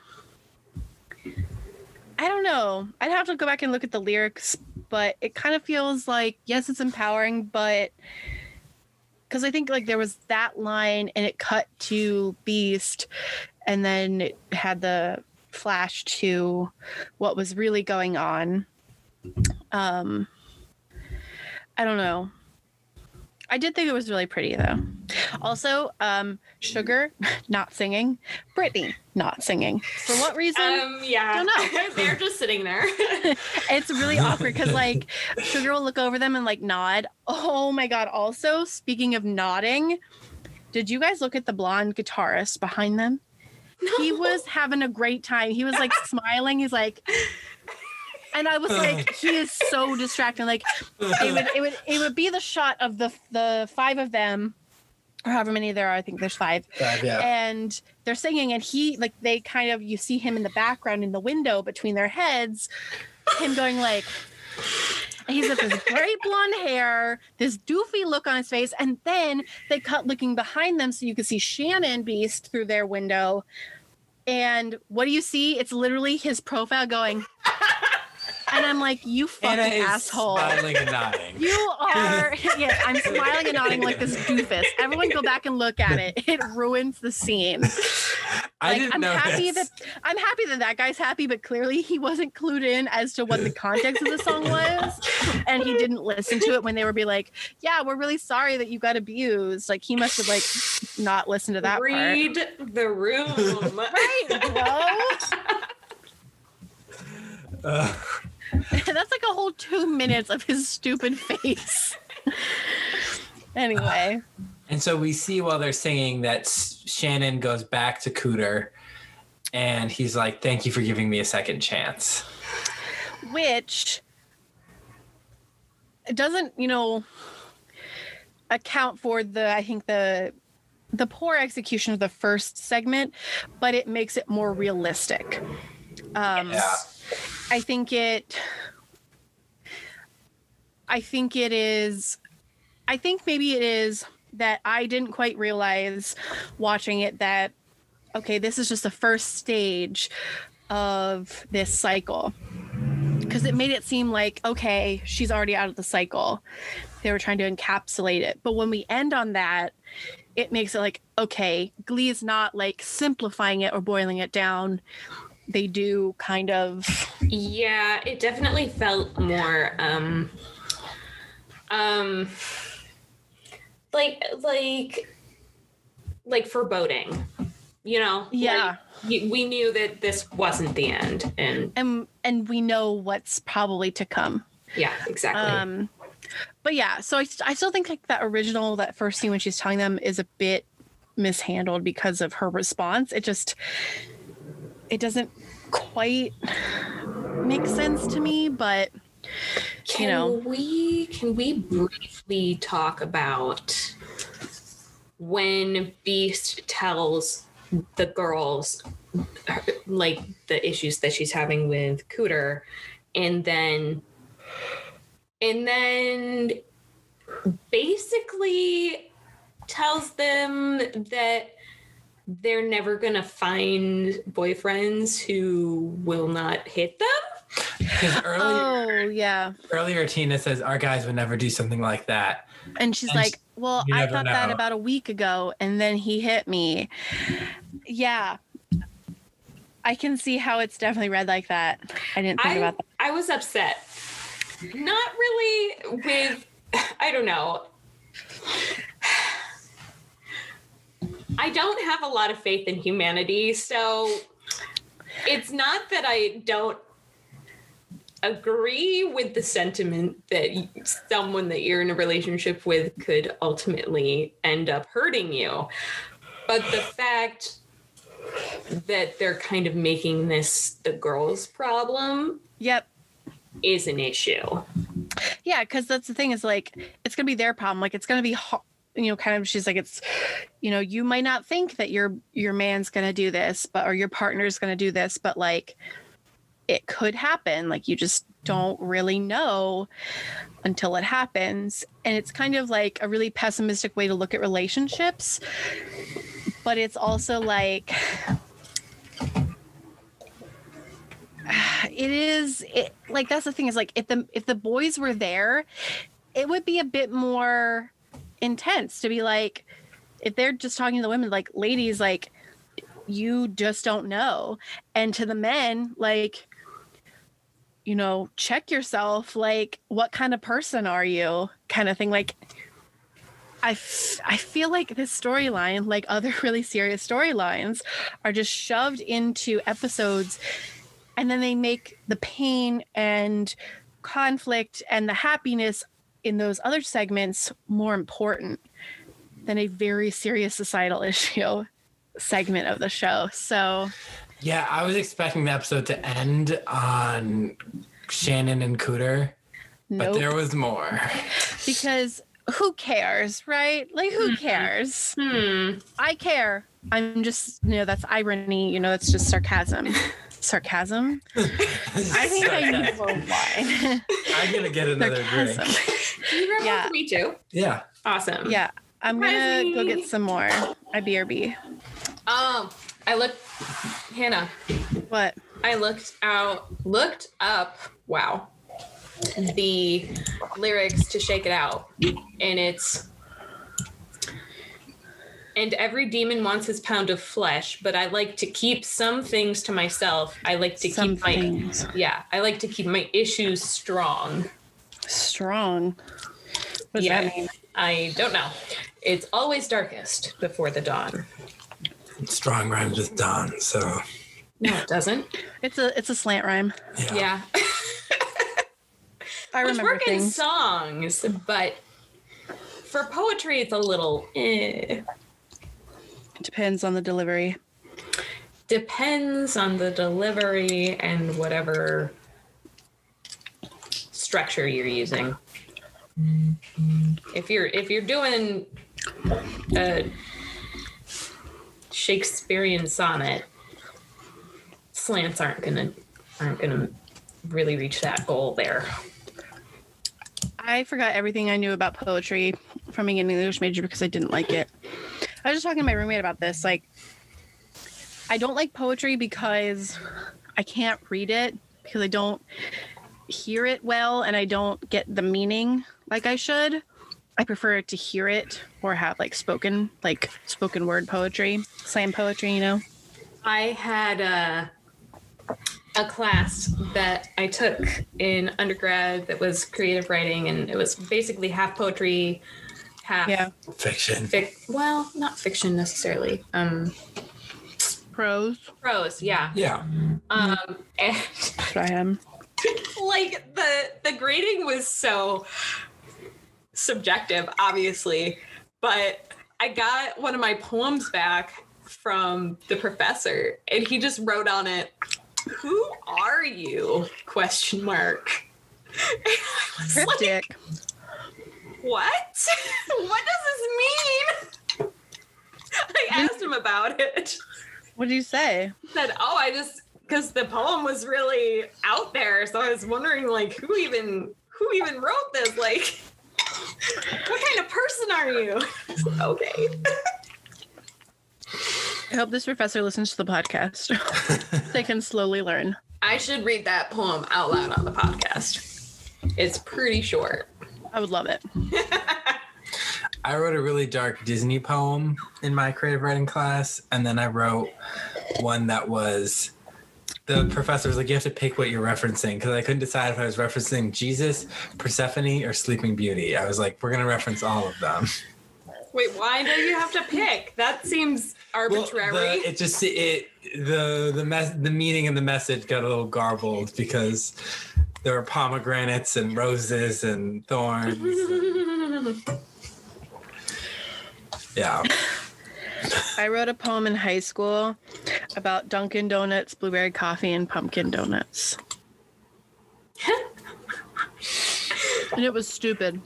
don't know. I'd have to go back and look at the lyrics, but it kind of feels like, yes, it's empowering, but because I think like there was that line and it cut to Beast, and then it had the flash to what was really going on. I don't know. I did think it was really pretty though. Also, Sugar not singing, Brittany not singing. For what reason? Don't know. They're just sitting there. It's really awkward because like Sugar will look over them and like nod. Oh my god! Also, speaking of nodding, did you guys look at the blonde guitarist behind them? No. He was having a great time. He was like smiling. He's like. And I was like, he is so distracting. Like, it would be the shot of the five of them, or however many there are. I think there's five. Yeah. And they're singing, and he like they kind of you see him in the background in the window between their heads, him going like. And he's got this great blonde hair, this doofy look on his face, and then they cut looking behind them so you could see Shannon Beast through their window. And what do you see? It's literally his profile going. And I'm like, you fucking asshole. Smiling and nodding. You are. Yes, I'm smiling and nodding like this doofus. Everyone go back and look at it. It ruins the scene. I didn't know. I'm happy that guy's happy, but clearly he wasn't clued in as to what the context of the song was. And he didn't listen to it when they were be like, yeah, we're really sorry that you got abused. Like he must have like not listened to that Read part. the room. Right, bro. That's like a whole 2 minutes of his stupid face. Anyway. And so we see while they're singing that Shannon goes back to Cooter and he's like, thank you for giving me a second chance. Which doesn't, account for the poor execution of the first segment, but it makes it more realistic. I think maybe it is that I didn't quite realize watching it that, okay, this is just the first stage of this cycle. Because it made it seem like, okay, she's already out of the cycle. They were trying to encapsulate it. But when we end on that, it makes it like, okay, Glee is not like simplifying it or boiling it down. They do kind of. Yeah, it definitely felt more like foreboding, you know? Yeah. Like, we knew that this wasn't the end, and we know what's probably to come. Yeah, exactly. But yeah, so I still think like that first scene when she's telling them is a bit mishandled because of her response. It doesn't quite make sense to me, but can we briefly talk about when Beast tells the girls like the issues that she's having with Cooter, and then basically tells them that they're never gonna find boyfriends who will not hit them? Because earlier Tina says our guys would never do something like that, and she's like, well, I thought that about a week ago, and then he hit me. Yeah, I can see how it's definitely read like that. I didn't think about that. I was upset. Not really with, I don't know. I don't have a lot of faith in humanity, so it's not that I don't agree with the sentiment that someone that you're in a relationship with could ultimately end up hurting you. But the fact that they're kind of making this the girl's problem is an issue. Yeah, because that's the thing is like, it's going to be their problem. Like, it's going to be, kind of, she's like, it's, you might not think that your man's going to do this, or your partner's going to do this, but like, it could happen. Like, you just don't really know until it happens. And it's kind of like a really pessimistic way to look at relationships. But it's also like, like, that's the thing is like, if the boys were there, it would be a bit more intense to be like, if they're just talking to the women, like, ladies, like, you just don't know. And to the men, like, check yourself, like, what kind of person are you, kind of thing. Like, I feel like this storyline, like other really serious storylines, are just shoved into episodes, and then they make the pain and conflict and the happiness in those other segments more important than a very serious societal issue segment of the show. So yeah, I was expecting the episode to end on Shannon and Cooter, but there was more. Because who cares, right? Like, who cares? I care. I'm just, that's irony, that's just sarcasm. Sarcasm? I think I need more wine. I'm going to get another drink. Can you grab one for me too? Yeah. Awesome. Yeah. I'm going to go get some more. I BRB. Hannah. What? I looked up, wow, the lyrics to Shake It Out. And every demon wants his pound of flesh, but I like to keep some things to myself. I like to I like to keep my issues strong. Strong? What does that mean? I don't know. It's always darkest before the dawn. Strong rhymes with dawn, so. No, it doesn't. It's a slant rhyme. Yeah. I remember work in songs, but for poetry, it's a little Depends on the delivery. Depends on the delivery and whatever structure you're using. If you're doing a Shakespearean sonnet, slants aren't gonna really reach that goal there. I forgot everything I knew about poetry from being an English major because I didn't like it. I was just talking to my roommate about this. Like, I don't like poetry because I can't read it, because I don't hear it well and I don't get the meaning like I should. I prefer to hear it or have spoken word poetry, slam poetry, I had a class that I took in undergrad that was creative writing, and it was basically half poetry, half Yeah. Fiction. well, not fiction necessarily. Prose. Prose, yeah. Yeah. And That's what I am. like the grading was so subjective, obviously, but I got one of my poems back from the professor, and he just wrote on it, "Who are you?" ? And I was Cryptic. like, what? What does this mean? I asked him about it. What did you say? He said, because the poem was really out there, so I was wondering, like, who even wrote this? Like, what kind of person are you? Okay. I hope this professor listens to the podcast. They can slowly learn. I should read that poem out loud on the podcast. It's pretty short. I would love it. I wrote a really dark Disney poem in my creative writing class, and then I wrote one that was, the professor was like, you have to pick what you're referencing, because I couldn't decide if I was referencing Jesus, Persephone, or Sleeping Beauty. I was like, we're going to reference all of them. Wait, why do you have to pick? That seems arbitrary. Well, the meaning and the message got a little garbled because there were pomegranates and roses and thorns. Yeah. I wrote a poem in high school about Dunkin' Donuts, blueberry coffee, and pumpkin donuts. And it was stupid.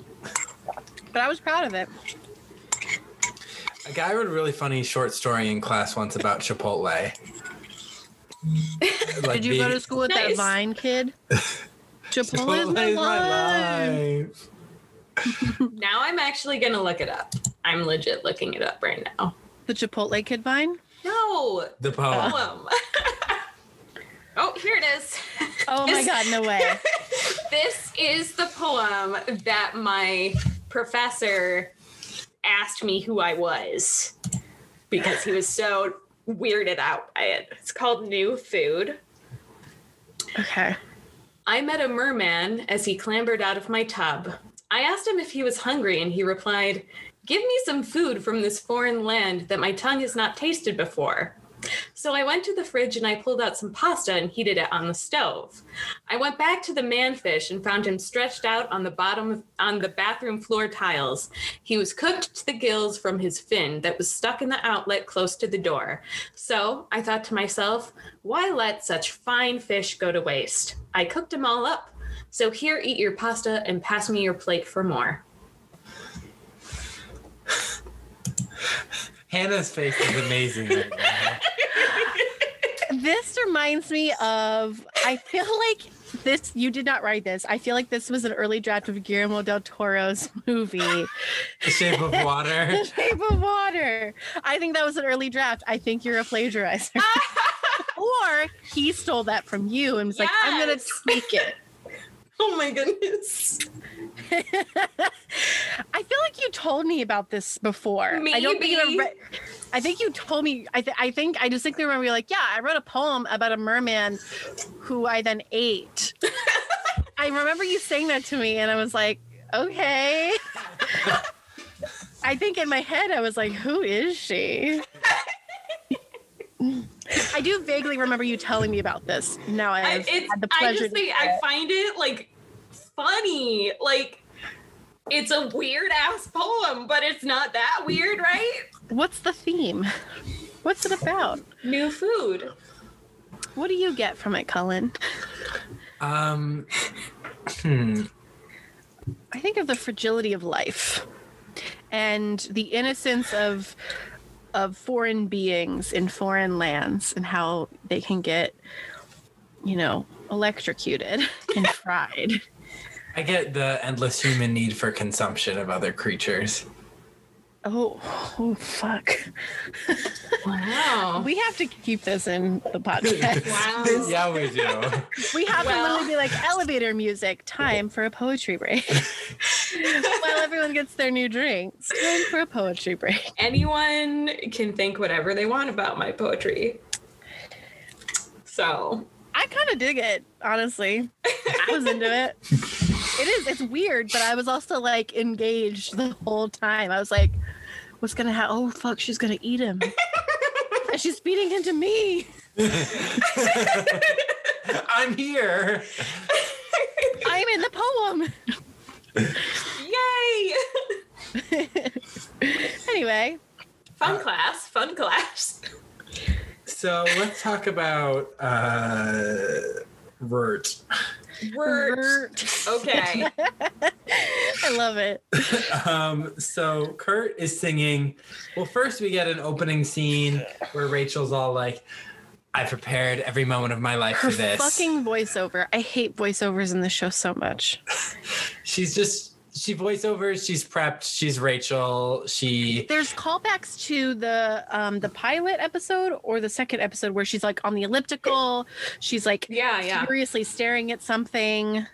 But I was proud of it. A guy wrote a really funny short story in class once about Chipotle. Did you go to school with that Vine kid? Chipotle is my life. Now I'm actually going to look it up. I'm legit looking it up right now. The Chipotle kid Vine? No. The poem. Oh, here it is. Oh my God, no way. This is the poem that my professor asked me who I was because he was so weirded out by it. It's called New Food. Okay. I met a merman as he clambered out of my tub. I asked him if he was hungry, and he replied, "Give me some food from this foreign land that my tongue has not tasted before." So I went to the fridge and I pulled out some pasta and heated it on the stove. I went back to the manfish and found him stretched out on the bathroom floor tiles. He was cooked to the gills from his fin that was stuck in the outlet close to the door. So I thought to myself, why let such fine fish go to waste? I cooked them all up. So here, eat your pasta and pass me your plate for more. Hannah's face is amazing right now. This reminds me of, I feel like this, you did not write this. I feel like this was an early draft of Guillermo del Toro's movie. The Shape of Water. The Shape of Water. I think that was an early draft. I think you're a plagiarizer. Or he stole that from you and was like, I'm going to tweak it. Oh my goodness. I feel like you told me about this before. Maybe. I don't think I think you told me. I distinctly remember you're like, yeah, I wrote a poem about a merman who I then ate. I remember you saying that to me, and I was like, okay. I think in my head I was like, who is she? I do vaguely remember you telling me about this. Now I've had the pleasure. I find it like funny. Like, it's a weird ass poem, but it's not that weird, right? What's the theme? What's it about? New food. What do you get from it, Cullen? I think of the fragility of life and the innocence of foreign beings in foreign lands and how they can get, electrocuted and fried. I get the endless human need for consumption of other creatures. Oh, fuck. Wow. We have to keep this in the podcast. Wow. Yeah, we do. We have to literally be like, elevator music, time for a poetry break. While everyone gets their new drinks, time for a poetry break. Anyone can think whatever they want about my poetry. So I kind of dig it, honestly. I was into it. It is. It's weird, but I was also like engaged the whole time. I was like, what's going to happen? Oh, fuck, she's going to eat him. And she's feeding him to me. I'm here. I'm in the poem. Yay! Anyway. Fun class. So let's talk about Wirt. Okay. I love it. So Kurt is singing. Well, first we get an opening scene where Rachel's all like, I prepared every moment of my life Her for this. fucking voiceover. I hate voiceovers in the show so much. She voiceovers, she's prepped, she's Rachel, There's callbacks to the pilot episode or the second episode where she's like on the elliptical. She's like furiously staring at something.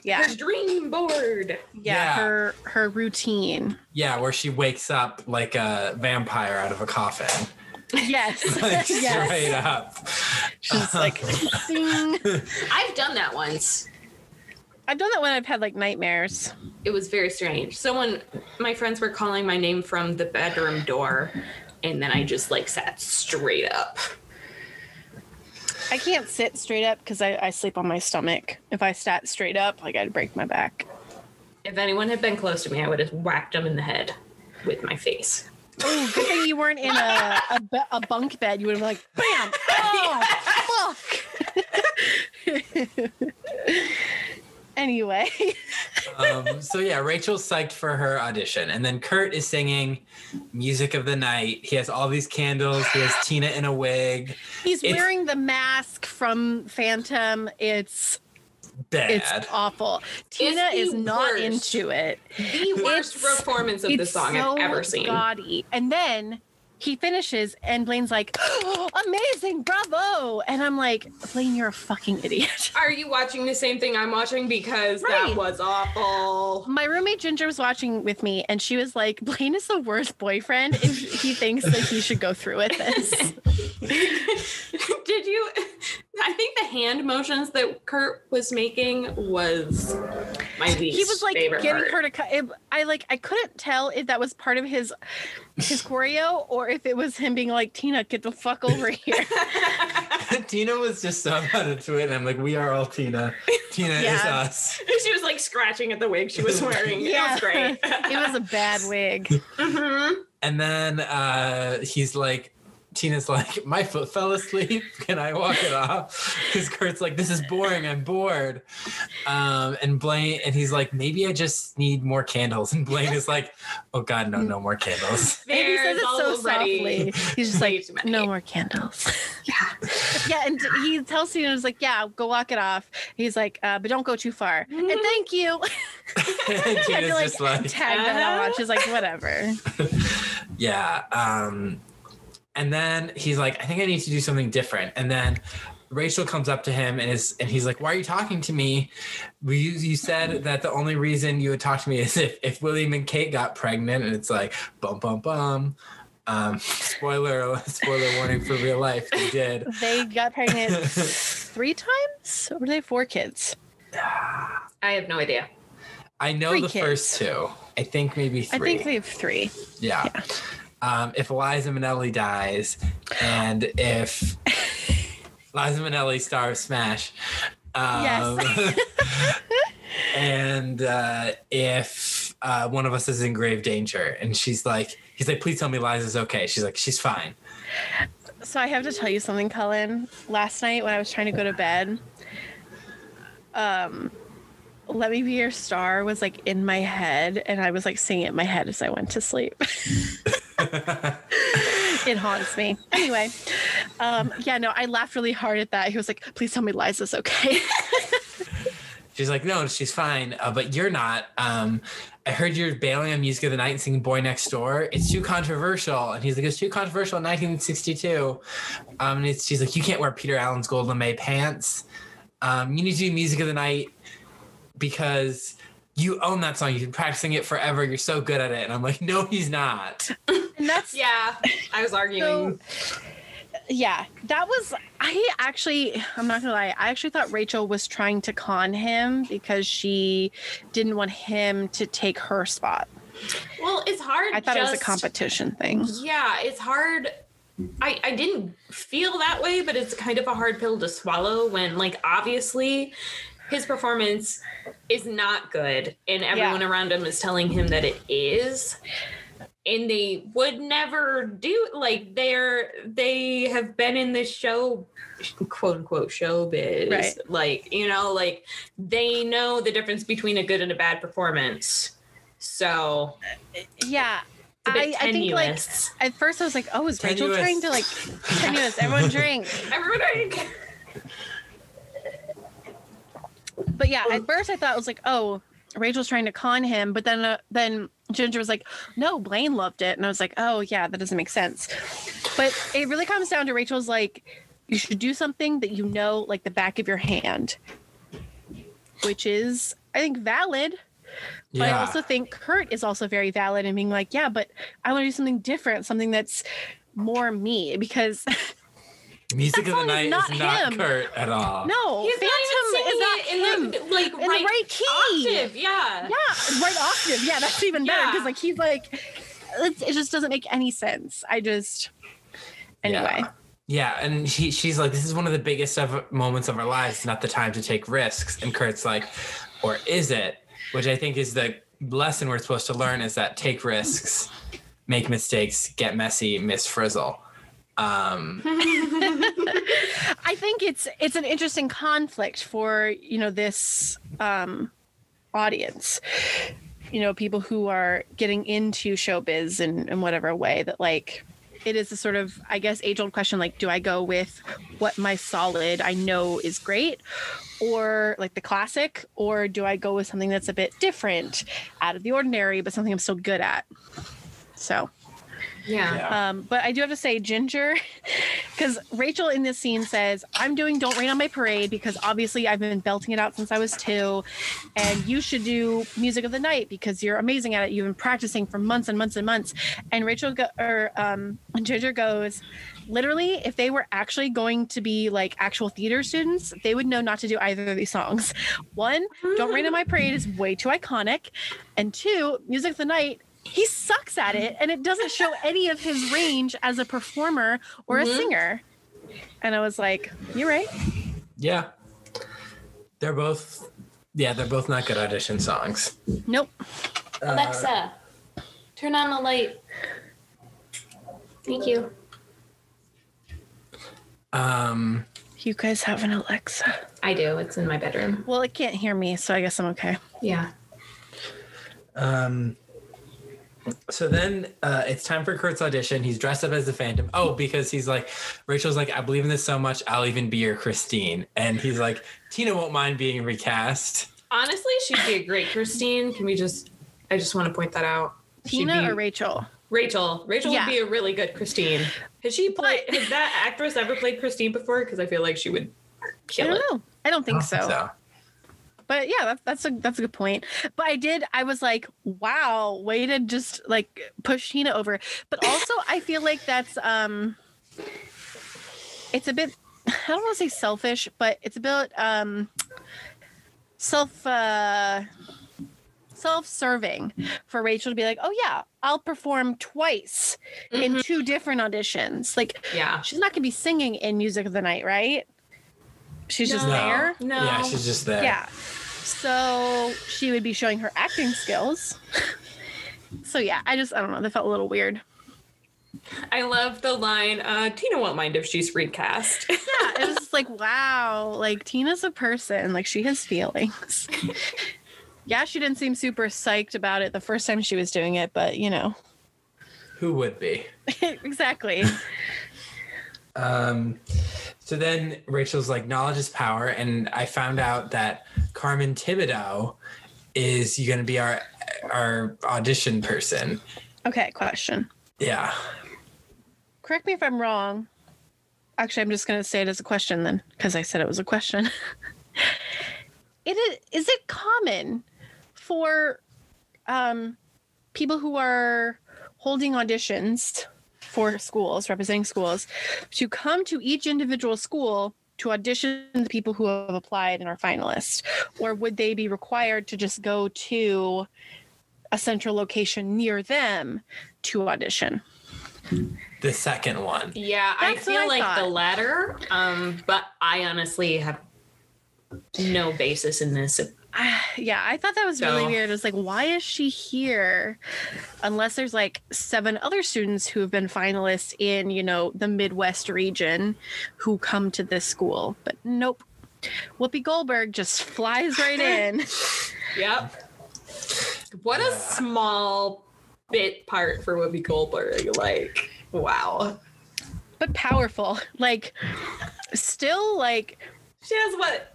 Yeah. Her dream board. Yeah. Her routine. Yeah, where she wakes up like a vampire out of a coffin. Yes. Like yes. straight up. She's like, ding. I've done that once. I've done that when I've had like nightmares. It was very strange. My friends were calling my name from the bedroom door, and then I just like sat straight up. I can't sit straight up because I sleep on my stomach. If I sat straight up, like I'd break my back. If anyone had been close to me, I would have whacked them in the head with my face. Oh, good thing you weren't in a bunk bed. You would have been like, bam! Oh, fuck! Anyway. So yeah, Rachel's psyched for her audition. And then Kurt is singing Music of the Night. He has all these candles. He has Tina in a wig. He's wearing the mask from Phantom. It's bad. It's awful. Tina is not into it. The worst performance of the song I've ever seen. Gaudy. And then he finishes and Blaine's like, oh, amazing, bravo. And I'm like, Blaine, you're a fucking idiot. Are you watching the same thing I'm watching? Because that was awful. My roommate Ginger was watching with me and she was like, Blaine is the worst boyfriend if he thinks that he should go through with this. Did you? I think the hand motions that Kurt was making was my least He was like favorite getting part. her to cut. I couldn't tell if that was part of his choreo or if it was him being like, Tina, get the fuck over here. Tina was just so out into it, and I'm like, we are all Tina. Tina is us. She was like scratching at the wig she was wearing. Yeah. It was great. It was a bad wig. Mm-hmm. And then he's like, Tina's like, my foot fell asleep. Can I walk it off? Because Kurt's like, this is boring. I'm bored. And Blaine, and he's like, maybe I just need more candles. And Blaine is like, oh God, no more candles. And he says it so softly. He's just like, many. no more candles. Yeah. Yeah, and he tells Tina, he's like, yeah, go walk it off. He's like, but don't go too far. And thank you. And I Tina's feel like just like, tag that on. She's like, whatever. yeah. And then he's like, I think I need to do something different. And then Rachel comes up to him and he's like, why are you talking to me? You said that the only reason you would talk to me is if William and Kate got pregnant. And it's like, bum, bum, bum. Spoiler warning for real life. They did. They got pregnant 3 times? Or were they 4 kids? I have no idea. I know 3 the kids. first 2. I think maybe 3. I think they have 3. Yeah. If Eliza Minnelli dies, and if Liza Minnelli, star of Smash, Yes. and if one of us is in grave danger, and he's like, please tell me Liza's okay. She's like, she's fine. So I have to tell you something, Cullen. Last night when I was trying to go to bed, Let Me Be Your Star was like in my head, and I was like singing it in my head as I went to sleep. It haunts me. Anyway, I laughed really hard at that. He was like, please tell me Liza's okay. She's like, no, she's fine, but you're not. I heard you're bailing on Music of the Night and singing Boy Next Door. It's too controversial. And he's like, it's too controversial in 1962. She's like, you can't wear Peter Allen's Gold Lame pants. You need to do Music of the Night because you own that song. You've been practicing it forever. You're so good at it. And I'm like, no, he's not. And that's Yeah, I was arguing. that was, I'm not gonna lie, I actually thought Rachel was trying to con him because she didn't want him to take her spot. Well, it's hard. I thought it was a competition thing. Yeah, it's hard. I didn't feel that way, but it's kind of a hard pill to swallow when, like, obviously his performance is not good and everyone around him is telling him that it is. And they would never do, like, they have been in this show, quote unquote, showbiz. Right. Like, you know, like, they know the difference between a good and a bad performance. So, yeah. I think, like, at first I was like, oh, is Rachel Tenuous. trying to, like, tenuous, everyone drink. Everyone drink. But yeah, at first I thought it was like, oh, Rachel's trying to con him. But then Ginger was like, no, Blaine loved it. And I was like, oh, yeah, that doesn't make sense. But it really comes down to Rachel's like, you should do something that you know, like the back of your hand, which is, I think, valid. But I also think Kurt is also very valid in being like, yeah, but I want to do something different, something that's more me, because Music of the Night is not him. Kurt at all. No, He's Phantom is not him. in the right key. Octave, yeah. Yeah, right octave. Yeah, that's even better because like he's like, it just doesn't make any sense. Anyway. Yeah, and she's like, this is one of the biggest moments of our lives. It's not the time to take risks. And Kurt's like, or is it? Which I think is the lesson we're supposed to learn, is that take risks, make mistakes, get messy, miss frizzle. I think it's an interesting conflict for, you know, this audience, you know, people who are getting into showbiz in whatever way, that like it is a sort of, I guess, age-old question, like, do I go with what my solid I know is great, or like the classic, or do I go with something that's a bit different, out of the ordinary, but something I'm still good at? So Yeah. but I do have to say, Ginger, because Rachel in this scene says, I'm doing Don't Rain on My Parade because obviously I've been belting it out since I was 2, and you should do Music of the Night because you're amazing at it. You've been practicing for months and months and months. And Ginger goes, literally, if they were actually going to be like actual theater students, they would know not to do either of these songs. 1, Don't Rain on My Parade is way too iconic. And 2, Music of the Night, he sucks at it, and it doesn't show any of his range as a performer or a singer. And I was like, you're right. Yeah. They're both not good audition songs. Nope. Alexa, turn on the light. Thank you. You guys have an Alexa? I do. It's in my bedroom. Well, it can't hear me, so I guess I'm okay. Yeah. So then it's time for Kurt's audition. He's dressed up as the Phantom. Oh, because he's like, Rachel's like, I believe in this so much, I'll even be your Christine. And he's like, Tina won't mind being recast. Honestly, she'd be a great Christine. I just want to point that out. Tina or Rachel? Rachel would be a really good Christine. Has that actress ever played Christine before? Because I feel like she would kill it. I don't know. I don't think so. But yeah, that's a good point. But I was like, wow, way to just like push Tina over. But also I feel like that's it's a bit, I don't want to say selfish, but it's a bit self-serving for Rachel to be like, oh yeah, I'll perform twice in 2 different auditions. Like, yeah, she's not gonna be singing in Music of the Night, right? She's just there. No. Yeah, she's just there. Yeah. So she would be showing her acting skills. So yeah, I don't know. That felt a little weird. I love the line, Tina won't mind if she's recast. Yeah, it was just like, wow, like Tina's a person, like she has feelings. Yeah, she didn't seem super psyched about it the first time she was doing it, but you know. Who would be? Exactly. So then Rachel's like, knowledge is power. And I found out that Carmen Thibodeau is going to be our audition person. Okay, question. Yeah. Correct me if I'm wrong. Actually, I'm just going to say it as a question then, because I said it was a question. Is it common for people who are holding auditions 4 schools, representing schools, to come to each individual school to audition the people who have applied and are finalists? Or would they be required to just go to a central location near them to audition? The second one. Yeah, That's I feel what I like thought. the latter. But I honestly have no basis in this. Yeah, I thought that was really So- weird. It was like, why is she here? Unless there's like 7 other students who have been finalists in, you know, the Midwest region who come to this school. But nope. Whoopi Goldberg just flies right in. Yep. What a small bit part for Whoopi Goldberg. Like, wow. But powerful. Like, still like, She has what?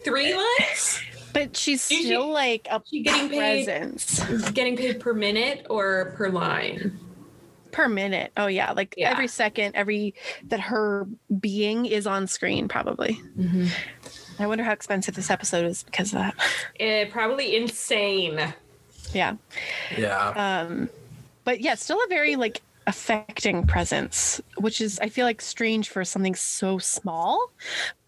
3 lines? but she's She- still like a she getting paid- presence Getting paid per minute or per line? per minute. Oh yeah. Like Yeah. every second, that her being is on screen, probably. Mm-hmm. I wonder how expensive this episode is because of that. Probably insane. Yeah. Yeah. But yeah, still a very like affecting presence, which is, I feel like, strange for something so small.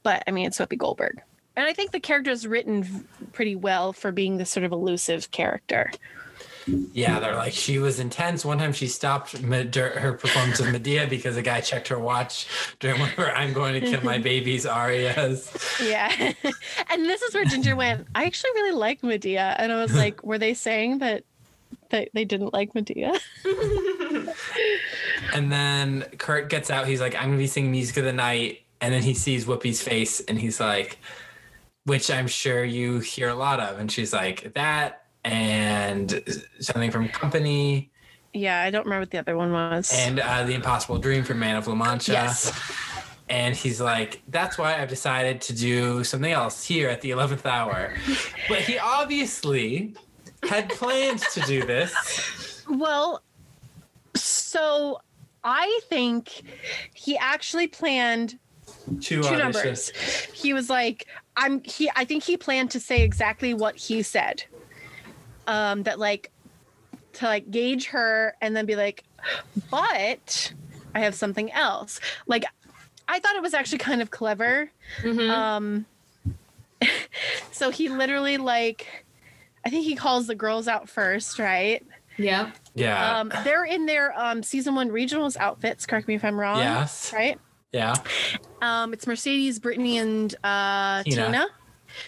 But I mean, it's Whoopi Goldberg. And I think the character is written pretty well for being this sort of elusive character. Yeah, they're like, she was intense. One time she stopped her performance of Medea because a guy checked her watch during one of her I'm going to kill my baby's arias. Yeah. And this is where Ginger went, I actually really like Medea. And I was like, were they saying that they didn't like Medea? And then Kurt gets out. He's like, I'm going to be singing Music of the Night. And then he sees Whoopi's face and he's like, which I'm sure you hear a lot of. And she's like, that and something from Company. Yeah, I don't remember what the other one was. And The Impossible Dream from Man of La Mancha. Yes. And he's like, that's why I've decided to do something else here at the 11th hour. But he obviously had plans to do this. Well, so I think he actually planned Two two auditions. numbers. He was like, I think he planned to say exactly what he said. That like to like gauge her and then be like, but I have something else. Like, I thought it was actually kind of clever. Mm-hmm. So he literally like, I think he calls the girls out first, right? Yeah. Yeah. They're in their season 1 regionals outfits. Correct me if I'm wrong. Yes. Right. Yeah. It's Mercedes, Brittany, and Tina.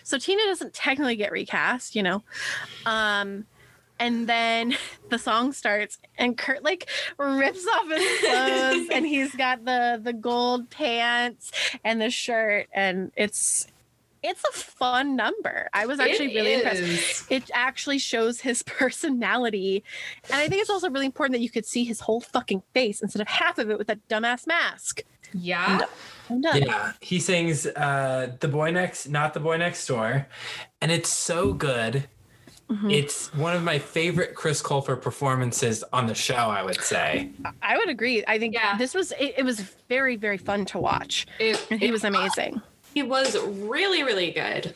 So Tina doesn't technically get recast, you know. And then the song starts and Kurt like rips off his clothes and he's got the gold pants and the shirt, and it's a fun number. I was actually really impressed. It actually shows his personality. And I think it's also really important that you could see his whole fucking face instead of half of it with that dumbass mask. Yeah. I'm done. Yeah. He sings Not the Boy Next Door. And it's so good. Mm-hmm. It's one of my favorite Chris Colfer performances on the show, I would say. I would agree. I think Yeah. this was it was very, very fun to watch. And he was amazing. He was really, really good.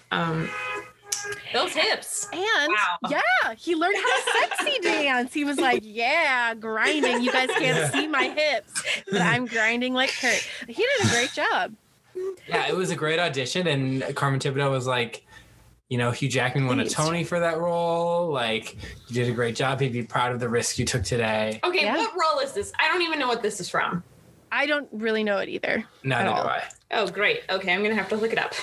Those hips. And Wow. yeah, he learned how to sexy dance. He was like, yeah, grinding. You guys can't see my hips, but I'm grinding like Kurt. He did a great job. Yeah, it was a great audition. And Carmen Thibodeau was like, you know, Hugh Jackman won a Tony for that role. Like, you did a great job. He'd be proud of the risk you took today. Okay, Yeah. what role is this? I don't even know what this is from. I don't really know it either. Neither do all. I. Oh, great. Okay, I'm going to have to look it up.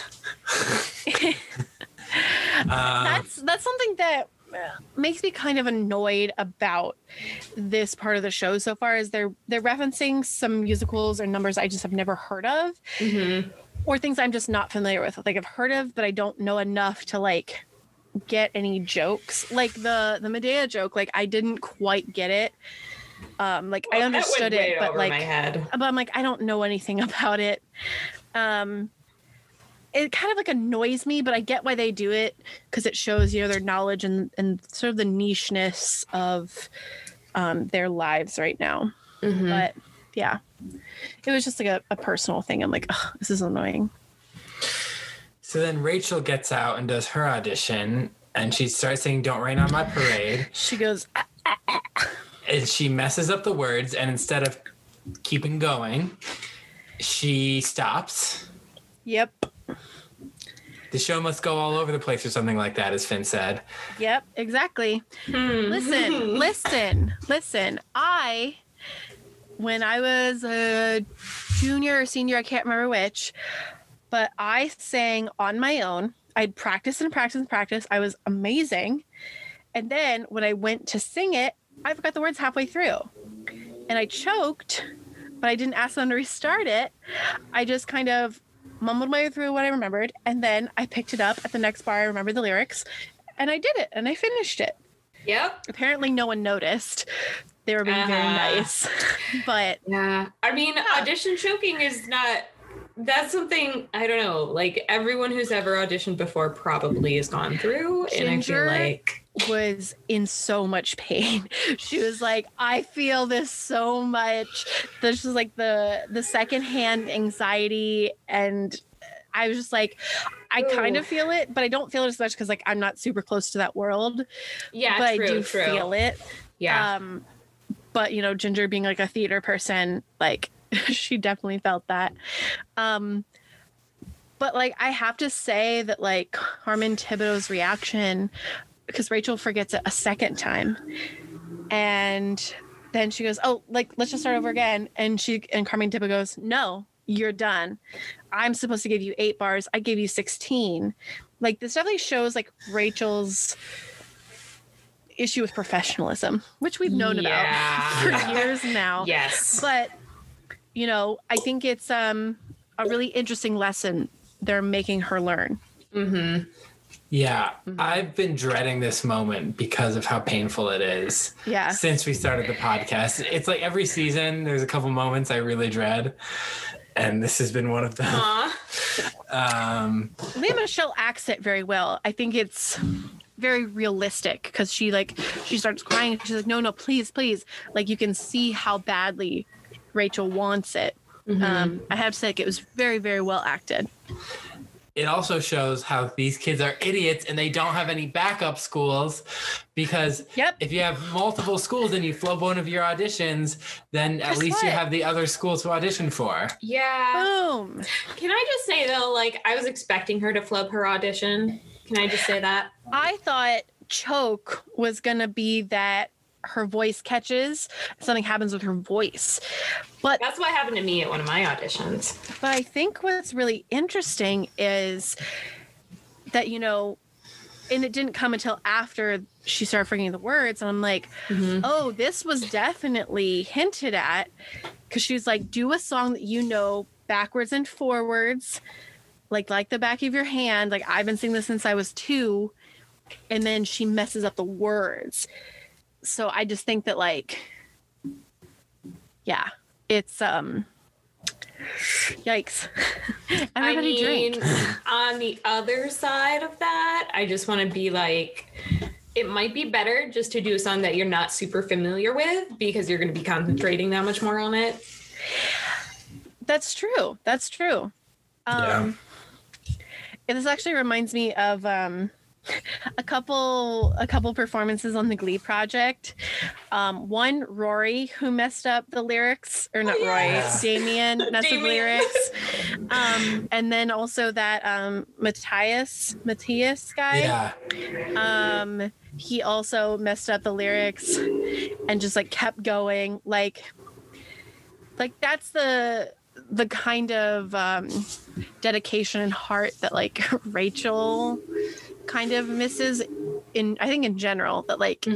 That's something that makes me kind of annoyed about this part of the show so far, is they're referencing some musicals or numbers I just have never heard of, Mm-hmm. or things I'm just not familiar with. Like, I've heard of, but I don't know enough to like get any jokes. Like the Medea joke, like I didn't quite get it. Like I understood it, but like my head. but I'm like, I don't know anything about it. It kind of like annoys me, but I get why they do it, because it shows, you know, their knowledge and sort of the nicheness of their lives right now. Mm-hmm. But yeah, it was just like a personal thing. I'm like, oh, this is annoying. So then Rachel gets out and does her audition, and she starts saying, "Don't Rain on My Parade." She goes, And she messes up the words, and instead of keeping going. She stops. Yep. The show must go all over the place or something like that, as Finn said. Yep, exactly. Listen. When I was a junior or senior, I can't remember which, but I sang on my own. I'd practice and practice and practice. I was amazing. And then when I went to sing it, I forgot the words halfway through. And I choked, but I didn't ask them to restart it. I just kind of mumbled my way through what I remembered. And then I picked it up at the next bar. I remembered the lyrics. And I did it. And I finished it. Yep. Apparently no one noticed. They were being very nice. But yeah. I mean, audition choking is not... That's something, I don't know, like everyone who's ever auditioned before probably has gone through. Ginger and I feel like was in so much pain. She was like, I feel this so much. This is like the secondhand anxiety. And I was just like, I kind of feel it, but I don't feel it as much because like I'm not super close to that world. Yeah, but true, I do true. feel it. Yeah. But you know, Ginger being like a theater person, like she definitely felt that. But like I have to say that like Carmen Thibodeau's reaction, because Rachel forgets it a second time, and then she goes, "Oh, like let's just start over again." And Carmen Thibodeau goes, "No, you're done. I'm supposed to give you 8 bars. I gave you 16." Like this definitely shows like Rachel's issue with professionalism, which we've known about for years now. Yes. But you know, I think it's a really interesting lesson they're making her learn. Mm-hmm. Yeah, I've been dreading this moment because of how painful it is. Yeah. Since we started the podcast. It's like every season there's a couple moments I really dread. And this has been one of them. Lea Michele acts it very well. I think it's very realistic because she starts crying and she's like, no, please. Like you can see how badly Rachel wants it. I have to say, like, it was very, very well acted. It also shows how these kids are idiots and they don't have any backup schools because if you have multiple schools and you flub one of your auditions, then at least you have the other school to audition for. Yeah. Boom. Can I just say, though, like, I was expecting her to flub her audition. Can I just say that? I thought choke was going to be that her voice catches, something happens with her voice. But that's what happened to me at one of my auditions. But I think what's really interesting is that, you know, and it didn't come until after she started forgetting the words. And I'm like, oh, this was definitely hinted at. Because she was like, do a song that you know backwards and forwards, like the back of your hand. Like, I've been singing this since I was 2. And then she messes up the words. So I just think that, like, yeah, it's yikes. Everybody drink. On the other side of that, I just want to be like, it might be better just to do a song that you're not super familiar with because you're going to be concentrating that much more on it. That's true. Yeah. This actually reminds me of a couple performances on the Glee project. One, Rory, who messed up the lyrics, or not Rory, Damien messed up the lyrics. And then also that Matthias guy. Yeah. He also messed up the lyrics and just like kept going. Like that's the kind of dedication and heart that like Rachel kind of misses I think in general, that like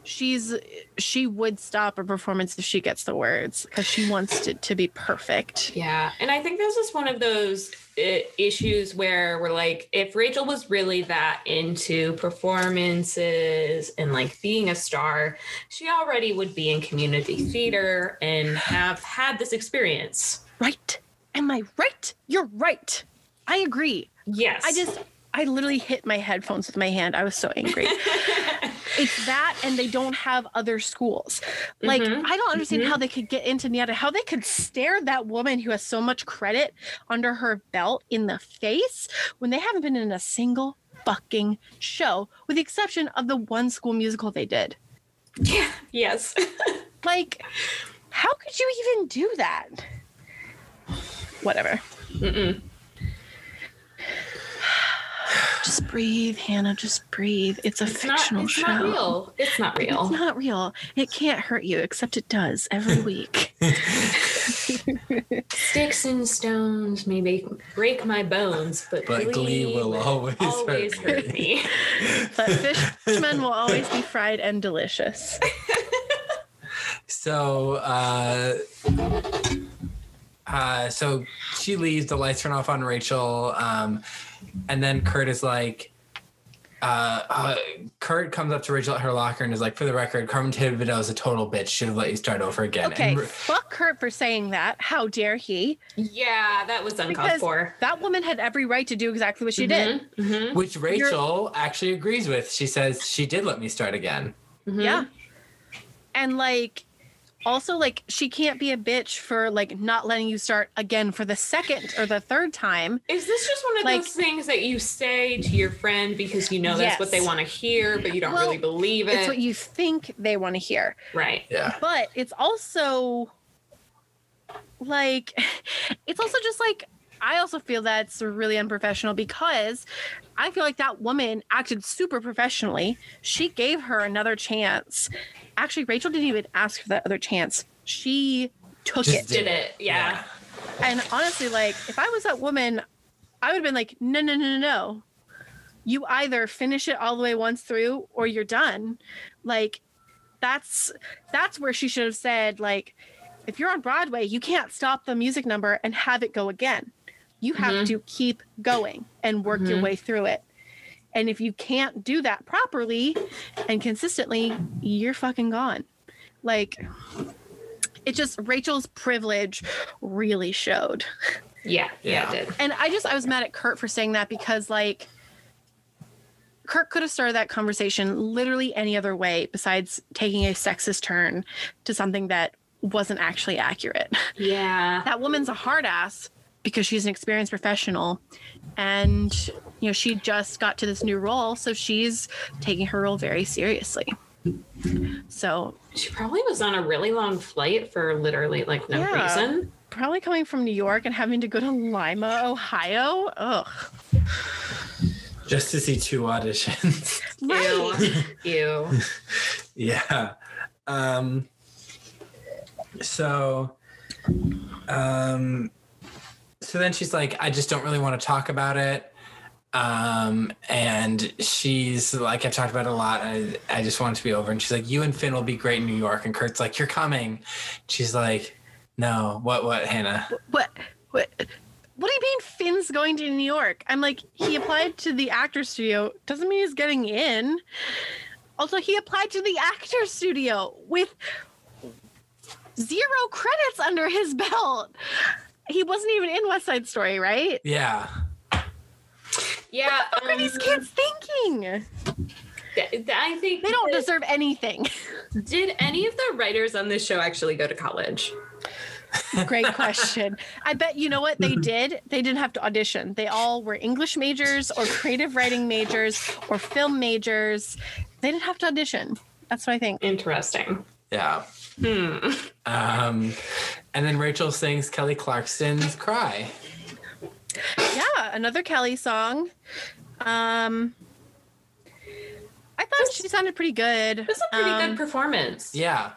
she would stop a performance if she gets the words because she wants it to be perfect. Yeah. And I think this is one of those issues where we're like, if Rachel was really that into performances and like being a star, she already would be in community theater and have had this experience. Right. Am I right? You're right. I agree. Yes. I literally hit my headphones with my hand. I was so angry. It's that, and they don't have other schools. Like, I don't understand how they could get into Niata, how they could stare that woman who has so much credit under her belt in the face when they haven't been in a single fucking show, with the exception of the one School Musical they did. Yeah. Yes. Like, How could you even do that? Whatever. Mm-mm. Just breathe, Hannah. Just breathe. It's a fictional show. It's not real. It's not real. It's not real. It can't hurt you, except it does every week. Sticks and stones may break my bones, but Glee will always hurt me. But fishmen will always be fried and delicious. So she leaves, the lights turn off on Rachel, and then Kurt is like, Kurt comes up to Rachel at her locker and is like, for the record, Carmen Thibodeau is a total bitch. Should have let you start over again. Okay, and fuck Kurt for saying that. How dare he? Yeah, that was uncalled for. That woman had every right to do exactly what she did. Mm-hmm. Which Rachel actually agrees with. She says she did let me start again. Mm-hmm. Yeah. And like, also, like, she can't be a bitch for like not letting you start again for the second or the third time. Is this just one of those things that you say to your friend because you know that's what they want to hear, but you don't really believe it? It's what you think they want to hear. Right. Yeah. But it's also like, it's also just like, I also feel that's really unprofessional because I feel like that woman acted super professionally. She gave her another chance. Actually, Rachel didn't even ask for that other chance. She took it. Did it. Yeah. And honestly, like, if I was that woman, I would have been like, no. You either finish it all the way once through or you're done. Like, that's where she should have said, like, if you're on Broadway, you can't stop the music number and have it go again. You have to keep going and work your way through it. And if you can't do that properly and consistently, you're fucking gone. Like, it just, Rachel's privilege really showed. Yeah, it did. And I was mad at Kurt for saying that because, like, Kurt could have started that conversation literally any other way besides taking a sexist turn to something that wasn't actually accurate. Yeah. That woman's a hard ass because she's an experienced professional and, you know, she just got to this new role. So she's taking her role very seriously. So she probably was on a really long flight for literally like no reason. Probably coming from New York and having to go to Lima, Ohio. Ugh. Just to see 2 auditions. Right. Ew. Yeah. So then she's like, I just don't really want to talk about it. And she's like, I've talked about it a lot. And I just want it to be over. And she's like, you and Finn will be great in New York. And Kurt's like, you're coming. She's like, no, what, Hannah? What do you mean Finn's going to New York? I'm like, he applied to the actor's studio. Doesn't mean he's getting in. Also, he applied to the actor's studio with 0 credits under his belt. He wasn't even in West Side Story, right? Yeah. Yeah. What are these kids thinking? I think they don't deserve anything. Did any of the writers on this show actually go to college? Great question. I bet you know what they did? They didn't have to audition. They all were English majors or creative writing majors or film majors. They didn't have to audition. That's what I think. Interesting. Yeah. And then Rachel sings Kelly Clarkson's Cry. Yeah, another Kelly song. I thought she sounded pretty good. It was a pretty good performance. Yeah.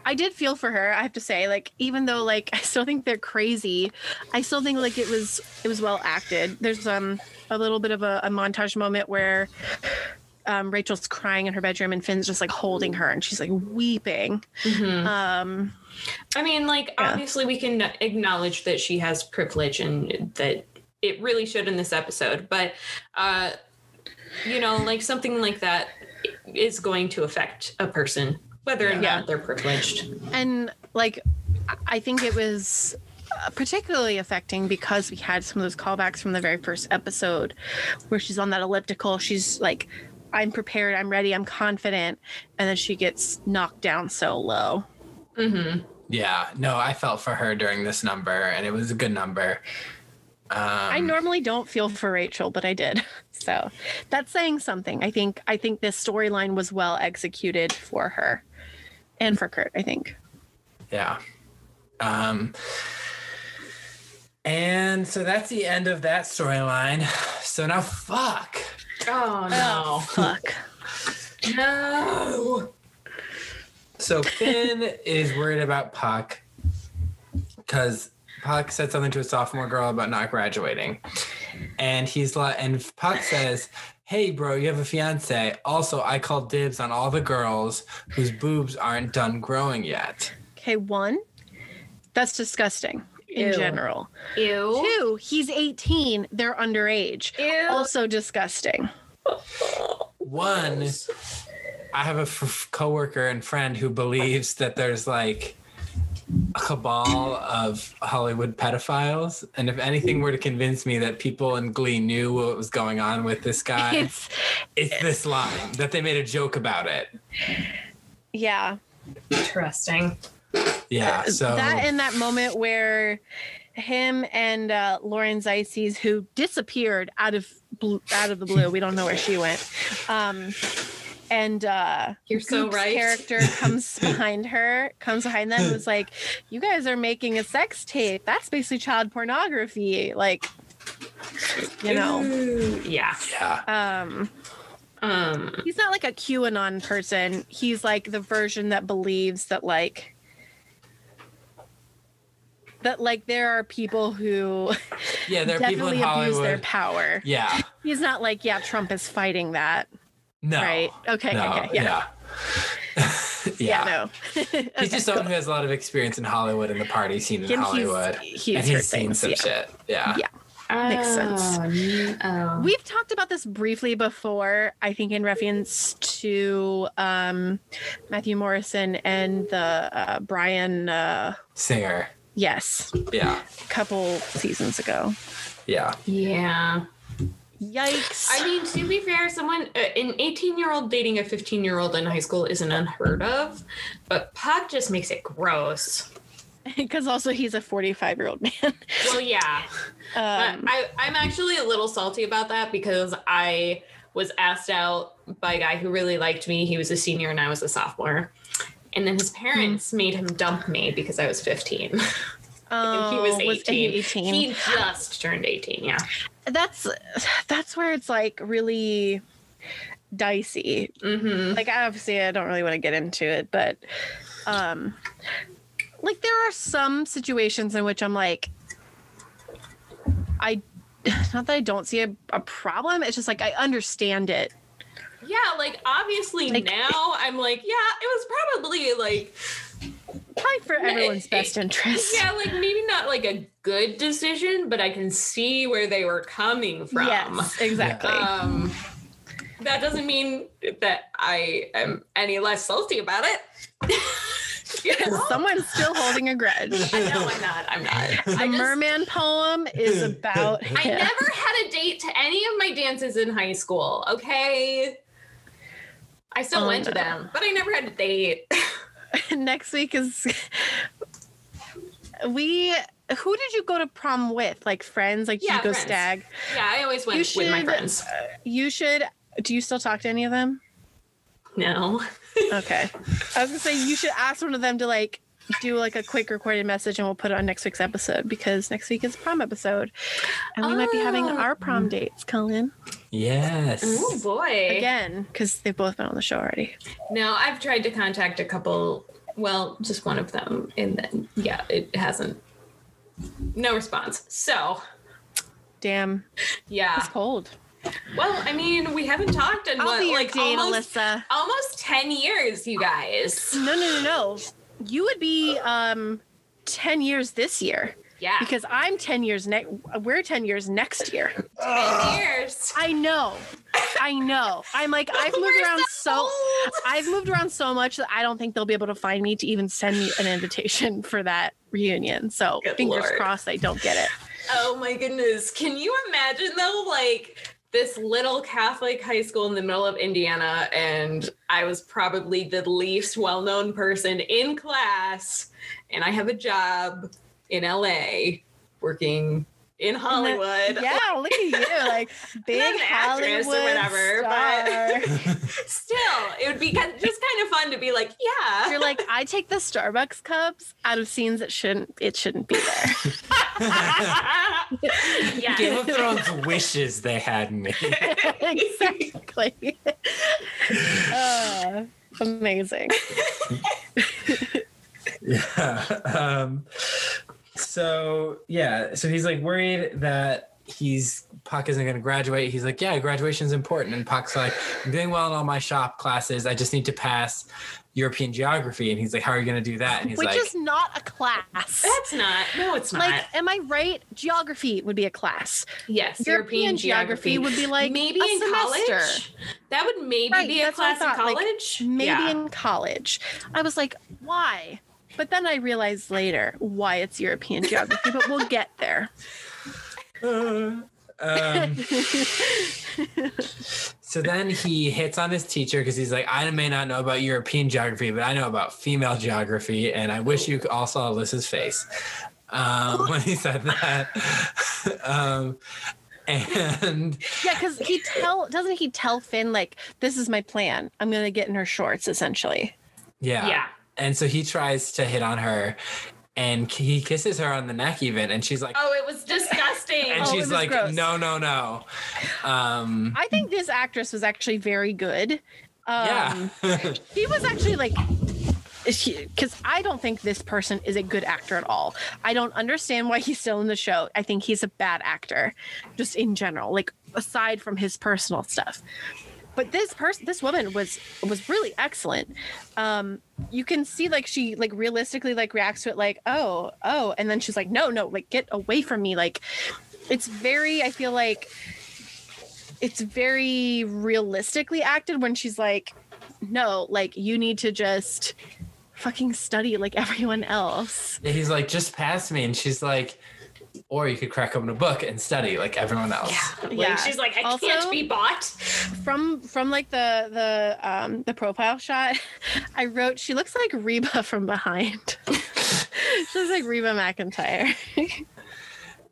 I did feel for her, I have to say. Like, even though, like, I still think they're crazy, I still think, like, it was well acted. There's a little bit of a montage moment where Rachel's crying in her bedroom and Finn's just, like, holding her and she's, like, weeping. Mm-hmm. I mean, like, obviously we can acknowledge that she has privilege and that it really showed in this episode. But, you know, like, something like that is going to affect a person, whether or not they're privileged. And, like, I think it was particularly affecting because we had some of those callbacks from the very first episode where she's on that elliptical. She's like, I'm prepared, I'm ready, I'm confident. And then she gets knocked down so low. Mm-hmm. Yeah, no, I felt for her during this number and it was a good number. I normally don't feel for Rachel, but I did. So that's saying something. I think this storyline was well executed for her and for Kurt, I think. Yeah. And so that's the end of that storyline. So now fuck. Oh no. Fuck. No. So Finn is worried about Puck because Puck said something to a sophomore girl about not graduating. And Puck says, hey, bro, you have a fiance. Also, I call dibs on all the girls whose boobs aren't done growing yet. Okay, 1, that's disgusting in general. Ew. 2, he's 18. They're underage. Ew. Also disgusting. 1, I have a coworker and friend who believes that there's like a cabal of Hollywood pedophiles, and if anything were to convince me that people in Glee knew what was going on with this guy, it's this line that they made a joke about it. Yeah. Interesting. Yeah. So that in that moment where him and Lauren Zeitzes, who disappeared out of the blue, we don't know where she went. And You're so Goop's right. character comes behind them and was like, you guys are making a sex tape. That's basically child pornography. Like, you know. Ooh, yeah. yeah. He's not like a QAnon person. He's like the version that believes that there are people who Yeah, there are people in definitely abuse Hollywood. their power. Yeah. He's not like, yeah, Trump is fighting that. No. Right. Okay. No. Okay. Yeah. Yeah. No. He's just someone who has a lot of experience in Hollywood and the party scene in Hollywood. He's and he's seen some shit. Yeah. Yeah. Makes sense. Oh. We've talked about this briefly before, I think in reference to Matthew Morrison and the Brian Singer. yes. Yeah. A couple seasons ago. Yeah. Yeah. Yikes. I mean, to be fair, an 18-year-old dating a 15-year-old in high school isn't unheard of, but Puck just makes it gross. Because also he's a 45-year-old man. Well, yeah. But I'm actually a little salty about that because I was asked out by a guy who really liked me. He was a senior and I was a sophomore. And then his parents made him dump me because I was 15. He was 18. 18? He just turned 18, yeah. That's where it's like really dicey. Mm-hmm. Like obviously I don't really want to get into it, but like there are some situations in which I'm like, not that I don't see a problem. It's just like I understand it. Yeah, like obviously Like, now I'm like, yeah, it was probably like probably for everyone's best interest. Yeah, like maybe not like a good decision, but I can see where they were coming from. Yes, exactly. That doesn't mean that I am any less salty about it. You know? Someone's still holding a grudge. No, I'm not. The merman poem is about him. I never had a date to any of my dances in high school, okay? I still went to them, but I never had a date. Next week is who did you go to prom with? Like friends? Like did you go friends. stag? Yeah, I always went with my friends. You should. Do you still talk to any of them? No. Okay. I was gonna say you should ask one of them to like do like a quick recorded message and we'll put it on next week's episode because next week is a prom episode. And we might be having our prom dates, Cullen. Yes. Oh boy. Again, because they've both been on the show already. No, I've tried to contact a couple, well, just one of them, and then yeah, it hasn't. No response. So Damn. yeah. It's cold. Well, I mean, we haven't talked in I'll be your like date, almost Alyssa. almost 10 years, you guys. No. You would be 10 years this year. Yeah. Because I'm 10 years we're 10 years next year. 10 years. I know. I'm like I've moved around so much that I don't think they'll be able to find me to even send me an invitation for that reunion. So Good fingers Lord. crossed I don't get it. Oh my goodness. Can you imagine though, like this little Catholic high school in the middle of Indiana, and I was probably the least well-known person in class, and I have a job in LA working in Hollywood. Yeah, look at you, like big an actress Hollywood or whatever, star. but still, it would be just kind of fun to be like, yeah. You're like, I take the Starbucks cups out of scenes that shouldn't be there. Yeah. Game of Thrones wishes they had me. Exactly. Amazing. Yeah. So he's like worried that Puck isn't going to graduate. He's like, yeah, graduation's important. And Puck's like, I'm doing well in all my shop classes. I just need to pass European geography. And he's like, how are you going to do that? And he's Which like, is not a class. That's not. No, it's not. Like, am I right? Geography would be a class. Yes, European geography would be like maybe a in semester. College. That would maybe be a that's what I class in thought, like, college. maybe in college. I was like, why? But then I realized later why it's European geography, but we'll get there. So then he hits on his teacher because he's like, I may not know about European geography, but I know about female geography, and I wish you all saw Alyssa's face when he said that. And yeah, because doesn't he tell Finn, like, this is my plan, I'm gonna get in her shorts, essentially. Yeah. And so he tries to hit on her, and he kisses her on the neck even, and she's like, oh, it was disgusting. and she's like, gross. no. I think this actress was actually very good. Yeah. She was actually like, because I don't think this person is a good actor at all. I don't understand why he's still in the show. I think he's a bad actor, just in general, like aside from his personal stuff. But this woman was really excellent. You can see like she like realistically like reacts to it like, oh, and then she's like, no, like get away from me. Like it's very, I feel like it's very realistically acted when she's like, no, like you need to just fucking study like everyone else. Yeah, he's like, just pass me, and she's like, or you could crack open a book and study like everyone else. Yeah. She's like, I also, can't be bought. From like the profile shot, I wrote, she looks like Reba from behind. She looks like Reba McEntire.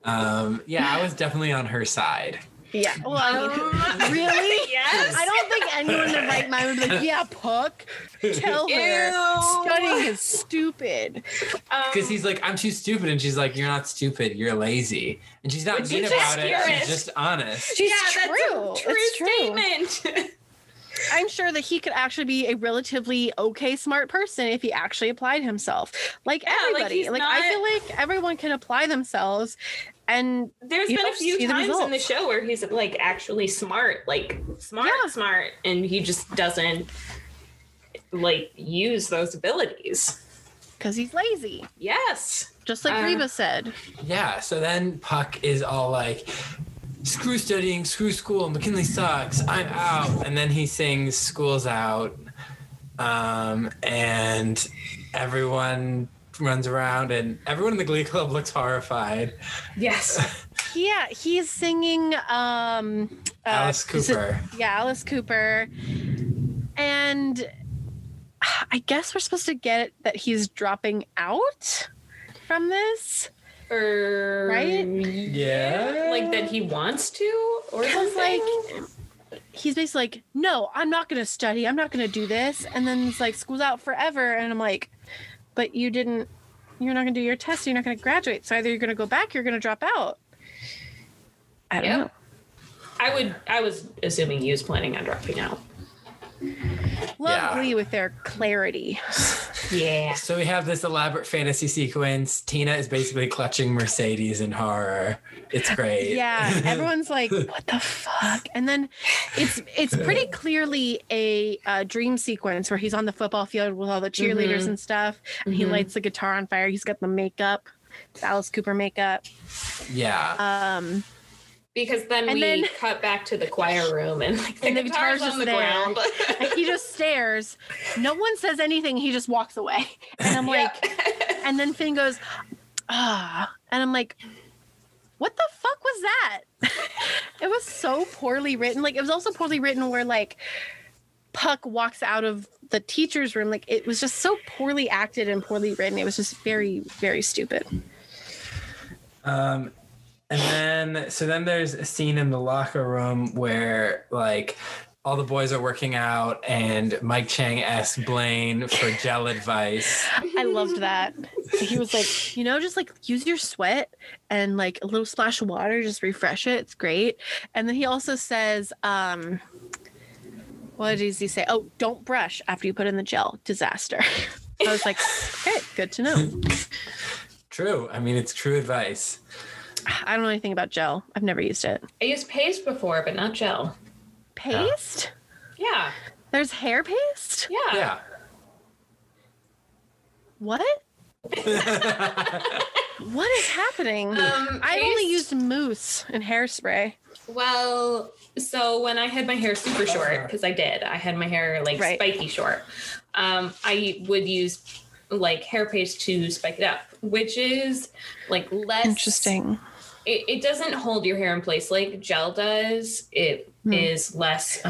I was definitely on her side. Yeah. Well, I mean, really? Yes. I don't think anyone in their right mind would be like, yeah, Puck, tell her studying is stupid. Because he's like, I'm too stupid. And she's like, you're not stupid. You're lazy. And she's not mean about it. She's just honest. She's That's true. a true statement. I'm sure that he could actually be a relatively okay smart person if he actually applied himself. Like everybody. I feel like everyone can apply themselves. And there's been a few times in the show where he's like actually smart, and he just doesn't like use those abilities because he's lazy. Yes, just like Reba said. Yeah. So then Puck is all like, screw studying, screw school, McKinley sucks, I'm out. And then he sings School's Out, and everyone runs around, and everyone in the Glee Club looks horrified. Yes. Yeah, he's singing Alice Cooper. Alice Cooper. And I guess we're supposed to get that he's dropping out from this. Right? Yeah. Like that he wants to, or something. Like he's basically like, no, I'm not gonna study, I'm not gonna do this. And then it's like, school's out forever. And I'm like, but you're not going to do your test. You're not going to graduate. So either you're going to go back, or you're going to drop out. I don't know. I was assuming he was planning on dropping out. Love Glee with their clarity. Yeah. So we have this elaborate fantasy sequence. Tina is basically clutching Mercedes in horror. It's great. Yeah. Everyone's like, what the fuck? And then it's pretty clearly a dream sequence where he's on the football field with all the cheerleaders and stuff. And he lights the guitar on fire. He's got the makeup. It's Alice Cooper makeup. Yeah. Because then we cut back to the choir room, and like the guitar's on the ground. And he just stares. No one says anything. He just walks away. And I'm like, and then Finn goes, and I'm like, what the fuck was that? It was so poorly written. Like, it was also poorly written where like Puck walks out of the teacher's room. Like, it was just so poorly acted and poorly written. It was just very, very stupid. And then there's a scene in the locker room where like all the boys are working out and Mike Chang asks Blaine for gel advice. I loved that. He was like, just like use your sweat and like a little splash of water, just refresh it. It's great. And then he also says, what does he say? Oh, don't brush after you put in the gel. Disaster. I was like, okay, good to know. True. I mean, it's true advice. I don't know anything about gel. I've never used it. I used paste before, but not gel. Paste? Yeah. There's hair paste? Yeah. Yeah. What? What is happening? I only used mousse and hairspray. Well, so when I had my hair super short, because I had my hair like spiky short, I would use like hair paste to spike it up, which is like less interesting. It doesn't hold your hair in place like gel does. It is less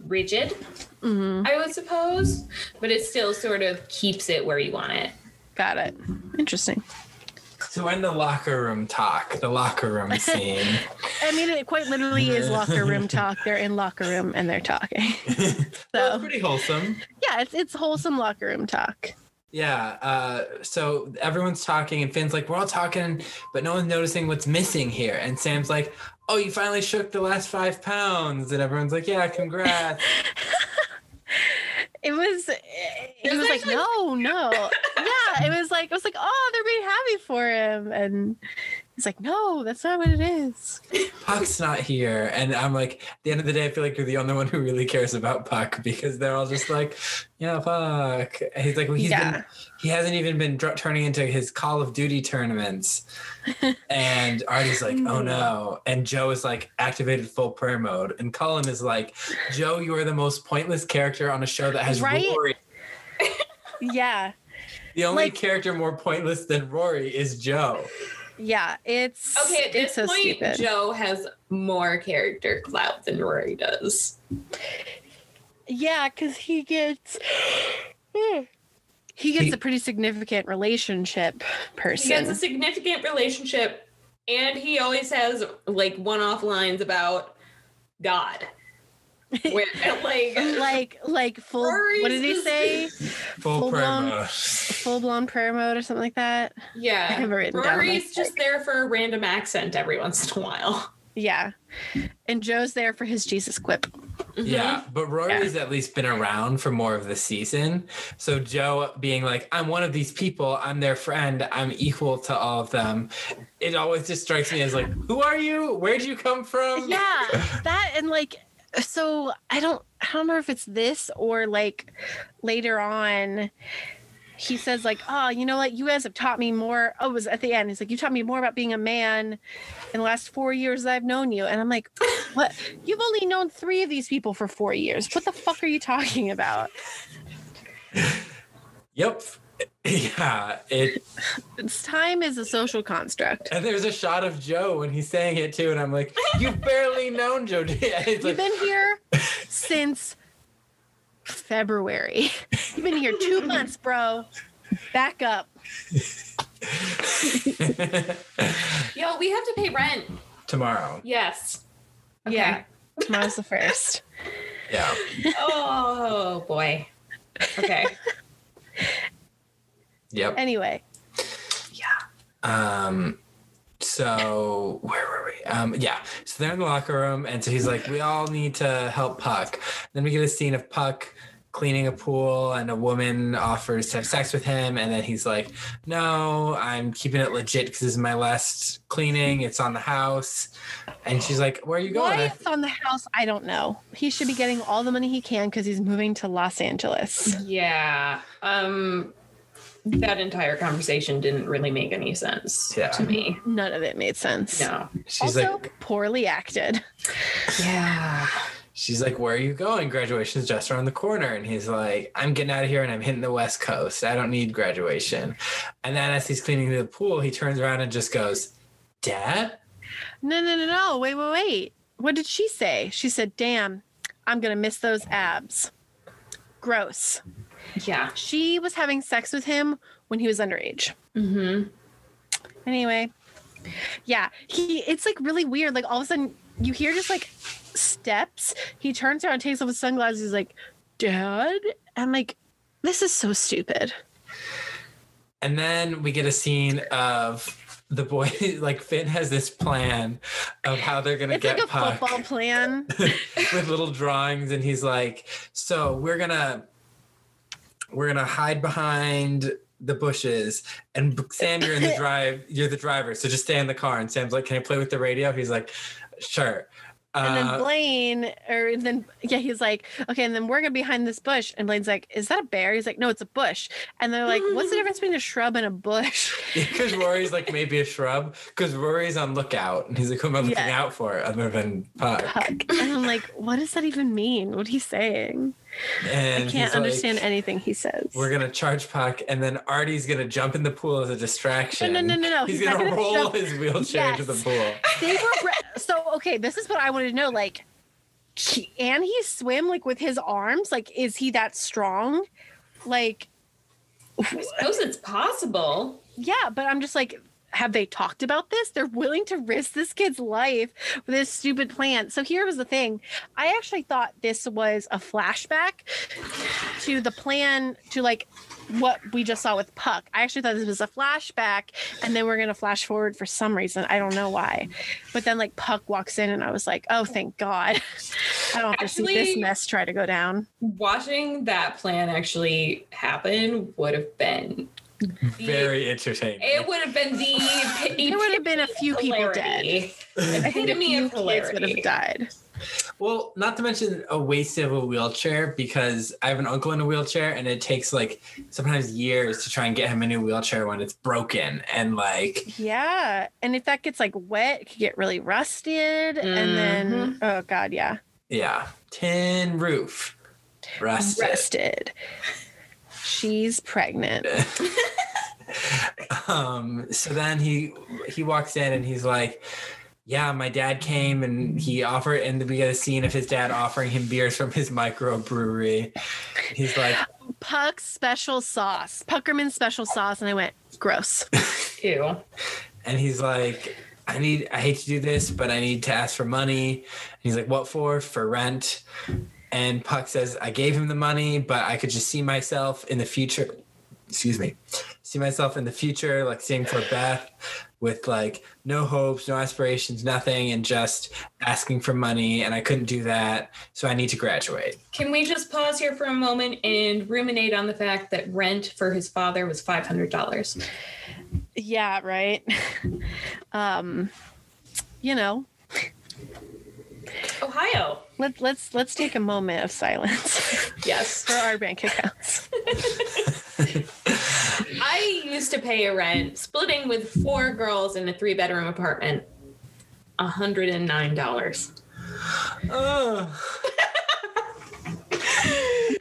rigid, I would suppose, but it still sort of keeps it where you want it. Got it. Interesting. So in the locker room talk, the locker room scene. I mean, it quite literally is locker room talk. They're in locker room and they're talking. Well, it's pretty wholesome. Yeah, it's wholesome locker room talk. Yeah. So everyone's talking and Finn's like, we're all talking, but no one's noticing what's missing here. And Sam's like, oh, you finally shook the last 5 pounds. And everyone's like, yeah, congrats. It was like, no. Yeah, it was like, oh, they're being happy for him. And he's like, no, that's not what it is. Puck's not here. And I'm like, at the end of the day, I feel like you're the only one who really cares about Puck because they're all just like, yeah, Puck. And he's like, well, he hasn't even been turning into his Call of Duty tournaments. And Artie's like, oh no. And Joe is like activated full prayer mode. And Cullen is like, Joe, you are the most pointless character on a show that has Rory. Yeah. The only character more pointless than Rory is Joe. Yeah, it's okay. At this so point, stupid. Joe has more character clout than Rory does. Yeah, because he gets a pretty significant relationship person. He has a significant relationship, and he always has like one-off lines about God. Where, like full. Rory's what did he say? Full prayer blown prayer mode or something like that. Yeah, I have it written Rory's down. just there for a random accent every once in a while. Yeah, and Joe's there for his Jesus quip. Yeah, but Rory's at least been around for more of the season. So Joe being like, I'm one of these people, I'm their friend, I'm equal to all of them. It always just strikes me as like, who are you? Where'd you come from? Yeah, that and like, so I don't know if it's this or like later on. He says like, oh, you know what? You guys have taught me more. Oh, it was at the end. He's like, you taught me more about being a man in the last 4 years that I've known you. And I'm like, what? You've only known 3 of these people for 4 years. What the fuck are you talking about? Yep. Yeah. It's time is a social construct. And there's a shot of Joe when he's saying it too. And I'm like, you've barely known Joe. You've been here since February. You've been here 2 months, bro. Back up. Yo, we have to pay rent tomorrow. Yes. Okay. Yeah. Tomorrow's the 1st. Yeah. Oh boy. Okay. Yep. Anyway. Yeah. So where were we? Yeah. So they're in the locker room, and so he's like, we all need to help Puck. Then we get a scene of Puck cleaning a pool, and a woman offers to have sex with him, and then he's like, no, I'm keeping it legit because this is my last cleaning. It's on the house. And she's like, where are you going? Why it's on the house? I don't know. He should be getting all the money he can because he's moving to Los Angeles. Yeah. That entire conversation didn't really make any sense to me. None of it made sense. No. She's also, like, poorly acted. Yeah. She's like, where are you going? Graduation's just around the corner. And he's like, I'm getting out of here and I'm hitting the West Coast. I don't need graduation. And then as he's cleaning the pool, he turns around and just goes, Dad? No. Wait. What did she say? She said, damn, I'm going to miss those abs. Gross. Yeah. She was having sex with him when he was underage. Mm-hmm. Anyway, Yeah, it's like really weird. Like all of a sudden you hear just like steps. He turns around, takes off his sunglasses. He's like, Dad? I'm like, this is so stupid. And then we get a scene of the boy, like Finn has this plan of how they're gonna get like a Puck football plan with little drawings, and he's like, so we're gonna hide behind the bushes, and Sam, you're the driver, so just stay in the car. And Sam's like, can I play with the radio? He's like, sure. And then Blaine, he's like, okay, and then we're gonna be behind this bush. And Blaine's like, is that a bear? He's like, no, it's a bush. And they're like, what's the difference between a shrub and a bush? Because Rory's like, maybe a shrub. Because Rory's on lookout, and he's like, who am I looking out for other than Puck? And I'm like, what does that even mean? What he's saying? And I can't understand anything he says. We're gonna charge Puck, and then Artie's gonna jump in the pool as a distraction. No. He's gonna roll his wheelchair into the pool. So okay, this is what I wanted to know. Like, can he swim like with his arms? Like, is he that strong? Like, I suppose it's possible. Yeah, but I'm just like, have they talked about this? They're willing to risk this kid's life with this stupid plan. So here was the thing. I actually thought this was a flashback to the plan to like what we just saw with Puck. I actually thought this was a flashback, and then we're going to flash forward for some reason. I don't know why. But then like Puck walks in, and I was like, oh, thank God. I don't have to see this mess try to go down. Watching that plan actually happen would have been very entertaining. It would have been there would have been a few people dead. I think a few kids would have died. Well, not to mention a waste of a wheelchair, because I have an uncle in a wheelchair, and it takes like sometimes years to try and get him a new wheelchair when it's broken. And like, yeah. And if that gets like wet, it could get really rusted. And then, oh God, yeah. Yeah. Tin roof. Rusted. She's pregnant. So then he walks in, and he's like, yeah, my dad came and he offered, and we get a scene of his dad offering him beers from his microbrewery. He's like, Puck's special sauce, Puckerman's special sauce. And I went, gross. Ew. And he's like, I hate to do this, but I need to ask for money. And he's like, what for? For rent. And Puck says, I gave him the money, but I could just see myself in the future. See myself in the future, like seeing for Beth with like no hopes, no aspirations, nothing, and just asking for money. And I couldn't do that. So I need to graduate. Can we just pause here for a moment and ruminate on the fact that rent for his father was $500? Yeah, right. You know. Ohio. Let's take a moment of silence. Yes. For our bank accounts. I used to pay a rent, splitting with 4 girls in a 3-bedroom apartment, $109.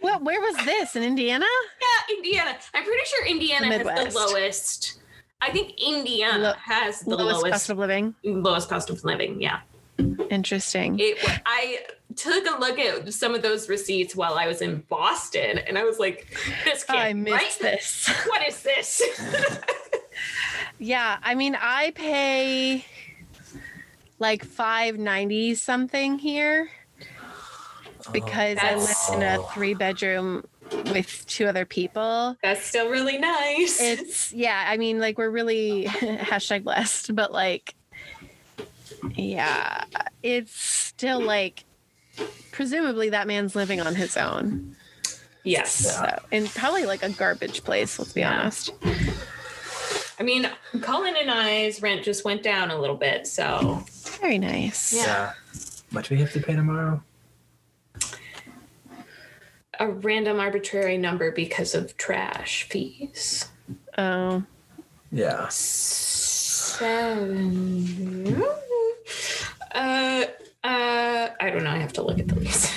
Well, where was this? In Indiana? Yeah, Indiana. I'm pretty sure Indiana has the lowest. I think Indiana has the lowest cost of living. Lowest cost of living, yeah. Interesting. I took a look at some of those receipts while I was in Boston, and I was like, this can't I missed this. What is this? Yeah, I mean, I pay like $5.90 something here because I live in a 3-bedroom with 2 other people. That's still really nice. It's, yeah, I mean, like, we're really #blessed, but like, yeah, it's still like, presumably that man's living on his own. Yes. So, in probably like a garbage place, let's be honest. I mean, Cullen and I's rent just went down a little bit, so. Very nice. Yeah. What do we have to pay tomorrow? A random arbitrary number because of trash fees. Oh. Yeah. 7. I don't know. I have to look at the lease.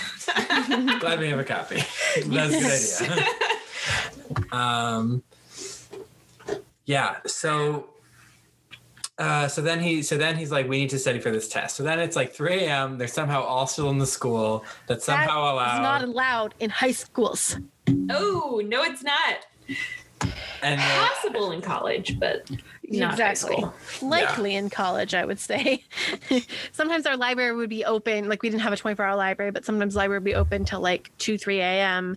Glad we have a copy. That's a good idea. Yeah. So then he's like, we need to study for this test. So then it's like 3 a.m. They're somehow all still in the school. That's somehow allowed. It's not allowed in high schools. Oh, no, it's not. And Possible in college, but not high school. Likely in college, I would say. Sometimes our library would be open. Like we didn't have a 24-hour library, but sometimes the library would be open till like 2, 3 a.m.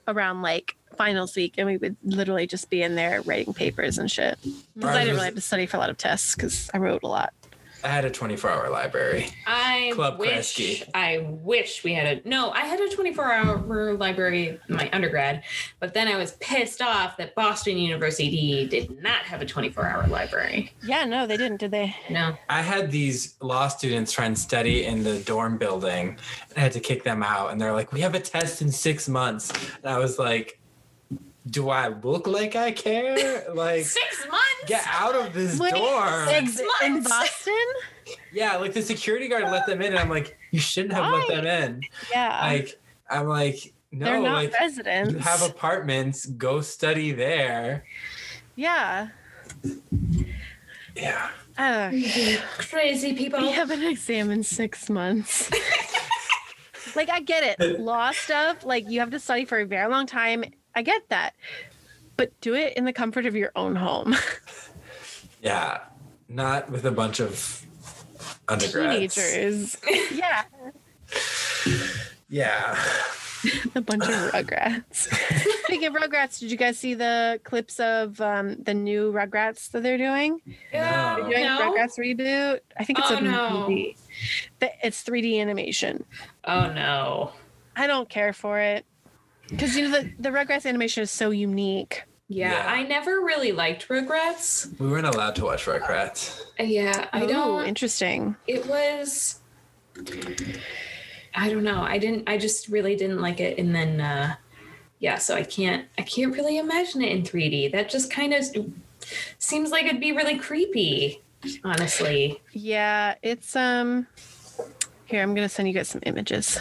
around like finals week, and we would literally just be in there writing papers and shit. Because I didn't really have to study for a lot of tests because I wrote a lot. I had a 24-hour library. I wish we had I had a 24-hour library in my undergrad, but then I was pissed off that Boston University did not have a 24-hour library. Yeah, no, they didn't, did they? No. I had these law students try and study in the dorm building, and I had to kick them out, and they're like, we have a test in 6 months. And I was like, do I look like I care? Like 6 months? Get out of this dorm. 6 months? In Boston? Yeah, like the security guard let them in, and I'm like, you shouldn't have let them in. Yeah. Like, I'm like, no, they're not like, residents. You have apartments, go study there. Yeah. Yeah. Crazy people. We have an exam in 6 months. Like, I get it. Law stuff, like, you have to study for a very long time. I get that. But do it in the comfort of your own home. Yeah. Not with a bunch of undergrads. Teenagers. Yeah. Yeah. A bunch of Rugrats. Speaking of Rugrats, did you guys see the clips of the new Rugrats that they're doing? Yeah. They're doing a Rugrats reboot. I think it's movie. It's 3D animation. Oh, no. I don't care for it. Because, you know, the Rugrats animation is so unique. Yeah, I never really liked Rugrats. We weren't allowed to watch Rugrats. Yeah, I don't. Interesting. It was... I don't know. I just really didn't like it. And then, so I can't really imagine it in 3D. That just kind of seems like it'd be really creepy, honestly. Yeah, it's, here, I'm going to send you guys some images.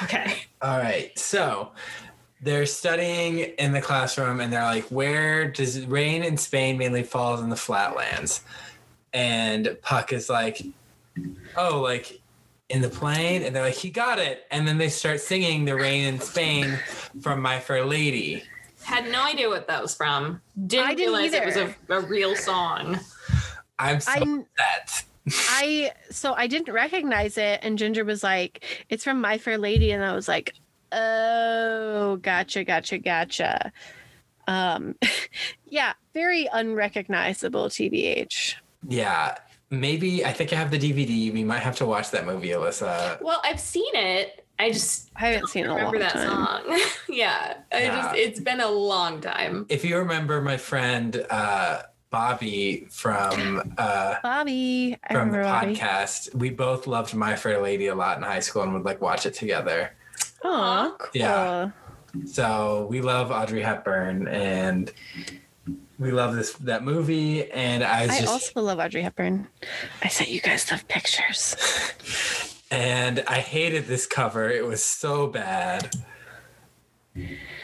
Okay. All right. So they're studying in the classroom, and they're like, where does rain in Spain mainly falls in the flatlands? And Puck is like, oh, like in the plain? And they're like, he got it. And then they start singing the Rain in Spain from My Fair Lady. Had no idea what that was from. Didn't realize either. It was a real song. I'm so upset. I didn't recognize it, and Ginger was like, it's from My Fair Lady, and I was like, oh, gotcha. Yeah, very unrecognizable, TBH. Yeah, maybe, I think I have the DVD. We might have to watch that movie, Alyssa. Well, I've seen it. I haven't seen it in a long time. Song. Yeah, it's been a long time. If you remember my friend Bobby from the podcast, we both loved My Fair Lady a lot in high school and would like watch it together. Oh, cool. Yeah. So we love Audrey Hepburn, and we love that movie. And I also love Audrey Hepburn. I sent you guys the pictures. And I hated this cover. It was so bad.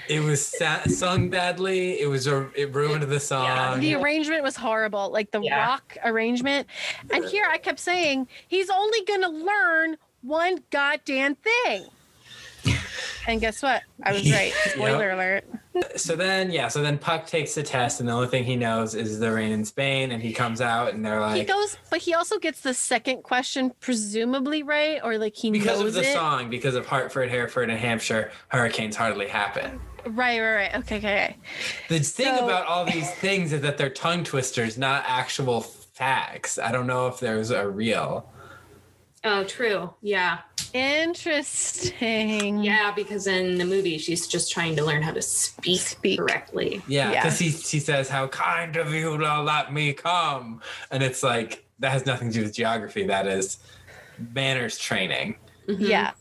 It was sung badly. It ruined the song. Yeah. The arrangement was horrible, like the rock arrangement. And here I kept saying, he's only going to learn one goddamn thing. And guess what? I was right. Spoiler alert. So then Puck takes the test, and the only thing he knows is the rain in Spain, and he comes out, and they're like... But he also gets the second question presumably right, or like he knows it. Because of the song, because of Hartford, Hereford, and Hampshire, hurricanes hardly happen. Right. Okay. The thing about all these things is that they're tongue twisters, not actual facts. I don't know if those are real. Oh, true. Yeah. Interesting. Yeah, because in the movie, she's just trying to learn how to speak correctly. Yeah, because he says, how kind of you to let me come. And it's like, that has nothing to do with geography. That is manners training. Mm-hmm. Yeah.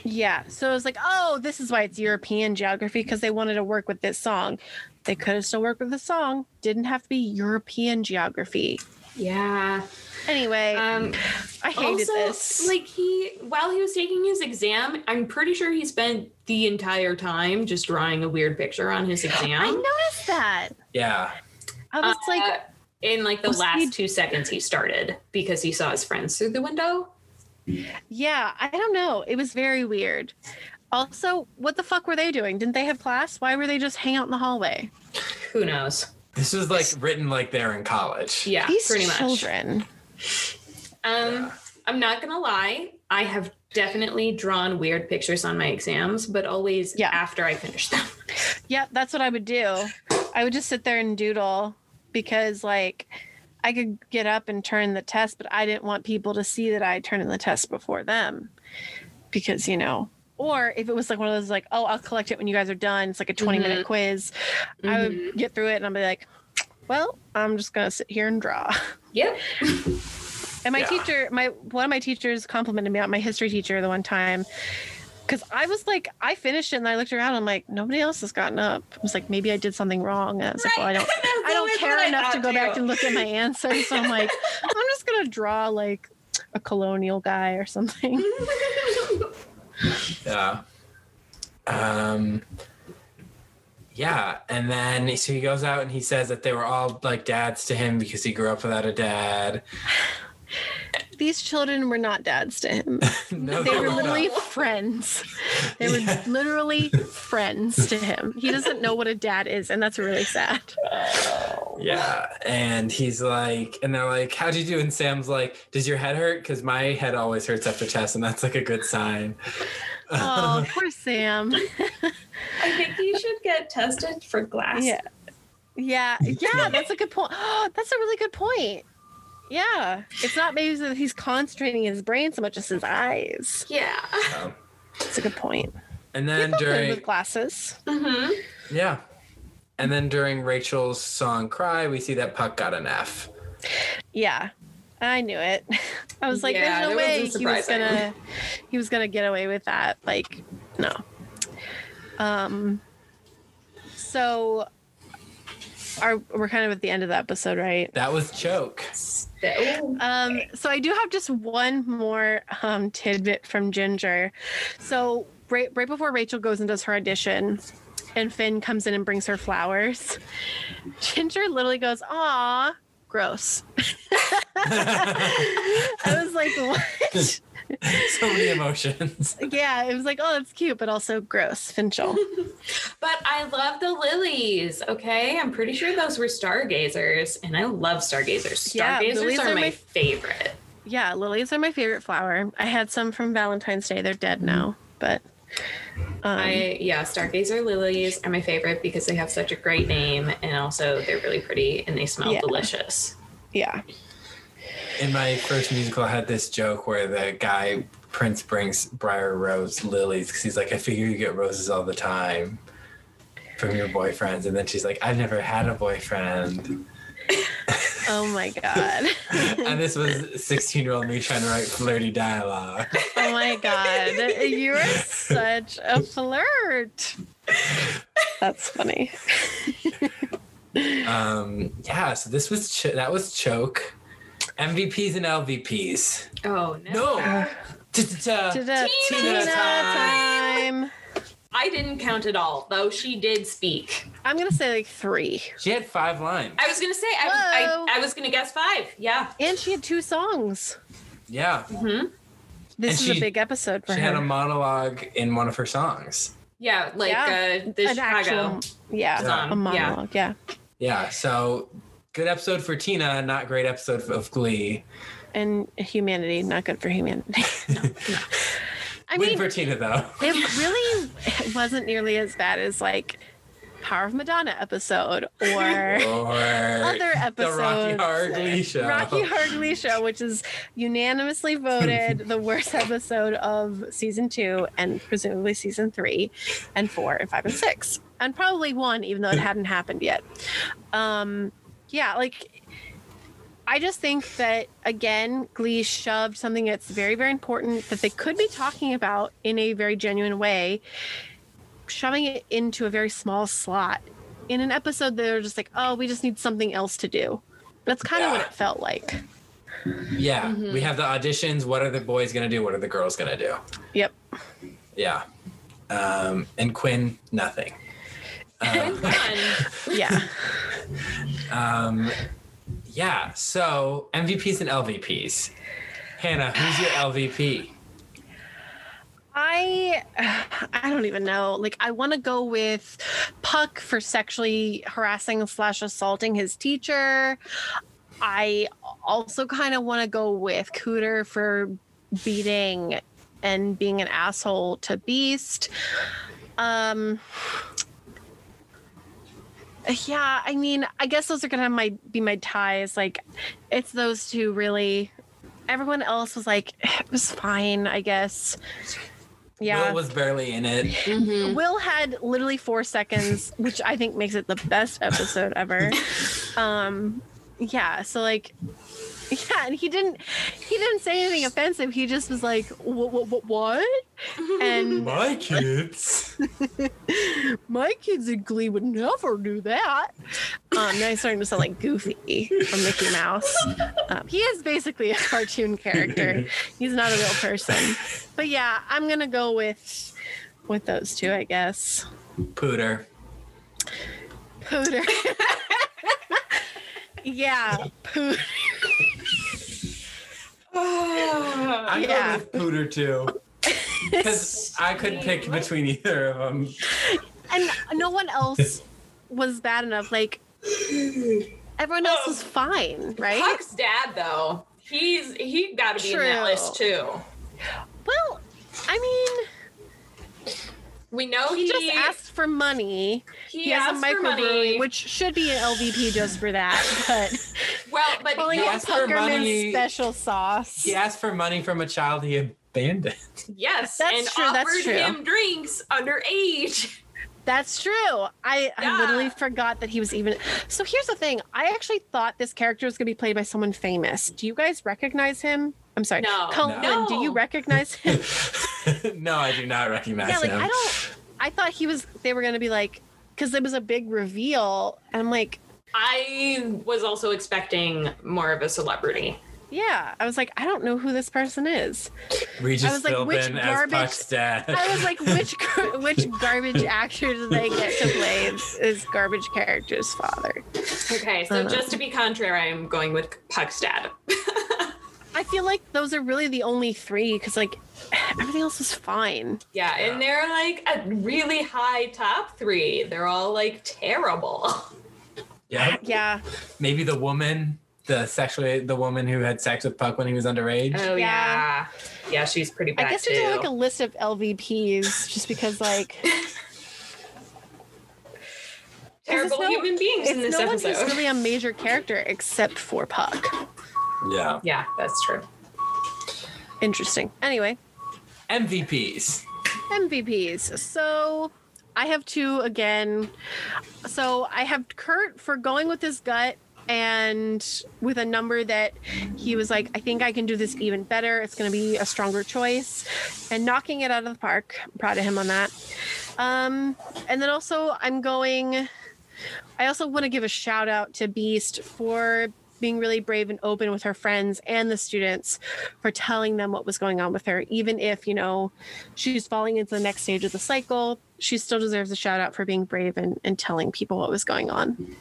Yeah. So I was like, oh, this is why it's European geography, because they wanted to work with this song. They could have still worked with the song. Didn't have to be European geography. Yeah. Anyway, I hated this. Like while he was taking his exam, I'm pretty sure he spent the entire time just drawing a weird picture on his exam. I noticed that. Yeah. I was like, in like the last 2 seconds he started because he saw his friends through the window. Yeah, I don't know. It was very weird. Also, what the fuck were they doing? Didn't they have class? Why were they just hang out in the hallway? Who knows? This was like written like they're in college. Yeah, These pretty much. children. I'm not gonna lie. I have definitely drawn weird pictures on my exams, but always after I finish them. Yeah, that's what I would do. I would just sit there and doodle because, like, I could get up and turn the test, but I didn't want people to see that I turned in the test before them because, you know, or if it was like one of those like, oh, I'll collect it when you guys are done. It's like a 20-minute quiz. I would get through it and I'd be like, well, I'm just going to sit here and draw. Yep. And my teacher, one of my teachers complimented me on my history teacher the one time because I was like, I finished it and I looked around and I'm like, nobody else has gotten up. I was like, maybe I did something wrong. And I was like, well, I don't care enough to go back and look at my answers. So I'm like, I'm just going to draw like a colonial guy or something. Yeah. Yeah, and then so he goes out and he says that they were all like dads to him because he grew up without a dad. These children were not dads to him. No, they were literally friends. They were literally friends to him. He doesn't know what a dad is, and that's really sad. Yeah, and he's like, and they're like, how'd you do? And Sam's like, does your head hurt? Because my head always hurts after tests, and that's like a good sign. Oh, poor Sam. I think you should get tested for glasses. Yeah, that's a good point. Oh, that's a really good point. Yeah, it's not maybe that he's concentrating his brain so much as his eyes. Yeah. That's a good point. And then during with glasses. Yeah. And then during Rachel's song Cry, we see that Puck got an F. Yeah. I knew it. I was like, there's no way he was gonna get away with that. Like, no. So we're kind of at the end of the episode, right? That was Choke. So I do have just one more tidbit from Ginger. So right before Rachel goes and does her audition and Finn comes in and brings her flowers, Ginger literally goes, "Aw, gross." I was like, what? So many emotions. Yeah, it was like, oh, that's cute, but also gross. Finchel. But I love the lilies, okay? I'm pretty sure those were stargazers, and I love stargazers. Stargazers are my favorite. Yeah, lilies are my favorite flower. I had some from Valentine's Day. They're dead now, but... stargazer lilies are my favorite because they have such a great name, and also they're really pretty, and they smell delicious. Yeah. In my first musical, I had this joke where the guy, Prince, brings Briar Rose lilies because he's like, I figure you get roses all the time from your boyfriends. And then she's like, I've never had a boyfriend. Oh my God. And this was 16-year-old me trying to write flirty dialogue. Oh my God. You are such a flirt. That's funny. So this was that was Choke. MVPs and LVPs. Oh no. Tina time. I didn't count it all, though she did speak. I'm gonna say like 3. She had 5 lines. I was gonna say I was gonna guess 5. Yeah. And she had 2 songs. Yeah. Mm-hmm. This is a big episode for her. She had a monologue in one of her songs. Yeah, the Chicago. Song. A monologue. Yeah. Yeah. So good episode for Tina, not great episode of Glee. And Humanity, not good for Humanity. No. I mean, for Tina though. It really wasn't nearly as bad as like Power of Madonna episode or other episodes. The Rocky Horror Glee Show. Rocky Horror Glee Show, which is unanimously voted the worst episode of season 2 and presumably season 3 and 4 and 5 and 6. And probably 1, even though it hadn't happened yet. I just think that, again, Glee shoved something that's very, very important that they could be talking about in a very genuine way, shoving it into a very small slot in an episode that they're just like, oh, we just need something else to do. That's kind of what it felt like. Yeah. Mm-hmm. We have the auditions. What are the boys going to do? What are the girls going to do? Yep. Yeah. And Quinn, nothing. Yeah. Yeah, so MVPs and LVPs. Hannah, who's your LVP? I don't even know. Like, I want to go with Puck for sexually harassing / assaulting his teacher. I also kind of want to go with Cooter for beating and being an asshole to Beast. Yeah, I mean, I guess those are gonna be my ties. Like, it's those two really. Everyone else was like, it was fine, I guess. Yeah. Will was barely in it. Mm-hmm. Will had literally 4 seconds, which I think makes it the best episode ever. Yeah, so like, yeah, and he didn't say anything offensive. He just was like, what? And My kids. my kids in Glee would never do that. Now he's starting to sound like Goofy from Mickey Mouse. He is basically a cartoon character. He's not a real person. But yeah, I'm gonna go with those two, I guess. Pooter. Yeah, Pooter. I go with Pooter too. Because I couldn't pick between either of them. And no one else was bad enough. Like, everyone else was fine, right? Puck's dad, though, he got to be in that list too. Well, I mean, we know he just asked for money. He has a microbrewery, which should be an LVP just for that. But but calling he it asked for money. Puckerman's special sauce. He asked for money from a child he abandoned. Yes, That's and true, offered that's true. him drinks underage. That's true. I literally forgot that he was even. So here's the thing. I actually thought this character was going to be played by someone famous. Do you guys recognize him? I'm sorry. No. Cullen, No. do you recognize him? No, I do not recognize Yeah, like him. I thought they were going to be like, because it was a big reveal. And I'm like, I was also expecting more of a celebrity. yeah. I was like, I don't know who this person is. Regis I was like, which Philbin as garbage- Puck's dad. I was like, which garbage actor do they get to play is garbage character's father? Okay, so just to be contrary, I'm going with Puck's dad. I feel like those are really the only 3 because like everything else is fine. Yeah, and they're like a really high top 3. They're all like terrible. Yeah. Yeah. Maybe the woman who had sex with Puck when he was underage. Oh yeah. Yeah, she's pretty bad I guess too. we do like a list of LVPs just because like terrible human beings in this no one episode. who's really a major character except for Puck. Yeah. Yeah, that's true. Interesting. Anyway, MVPs. So I have 2 again. So I have Kurt for going with his gut and with a number that he was like, I think I can do this even better. It's going to be a stronger choice, and knocking it out of the park. I'm proud of him on that. And then also I also want to give a shout out to Beast for being really brave and open with her friends and the students, for telling them what was going on with her. Even if, she's falling into the next stage of the cycle, she still deserves a shout out for being brave and telling people what was going on.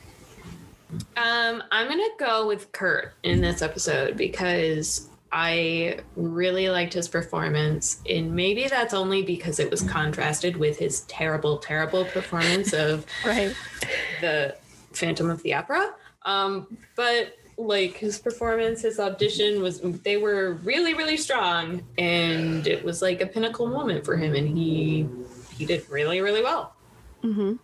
I'm gonna go with Kurt in this episode because I really liked his performance, and maybe that's only because it was contrasted with his terrible performance of Right. the Phantom of the Opera. But like his performance, his audition they were really, really strong, and it was like a pinnacle moment for him, and he did really, really well. Mm-hmm.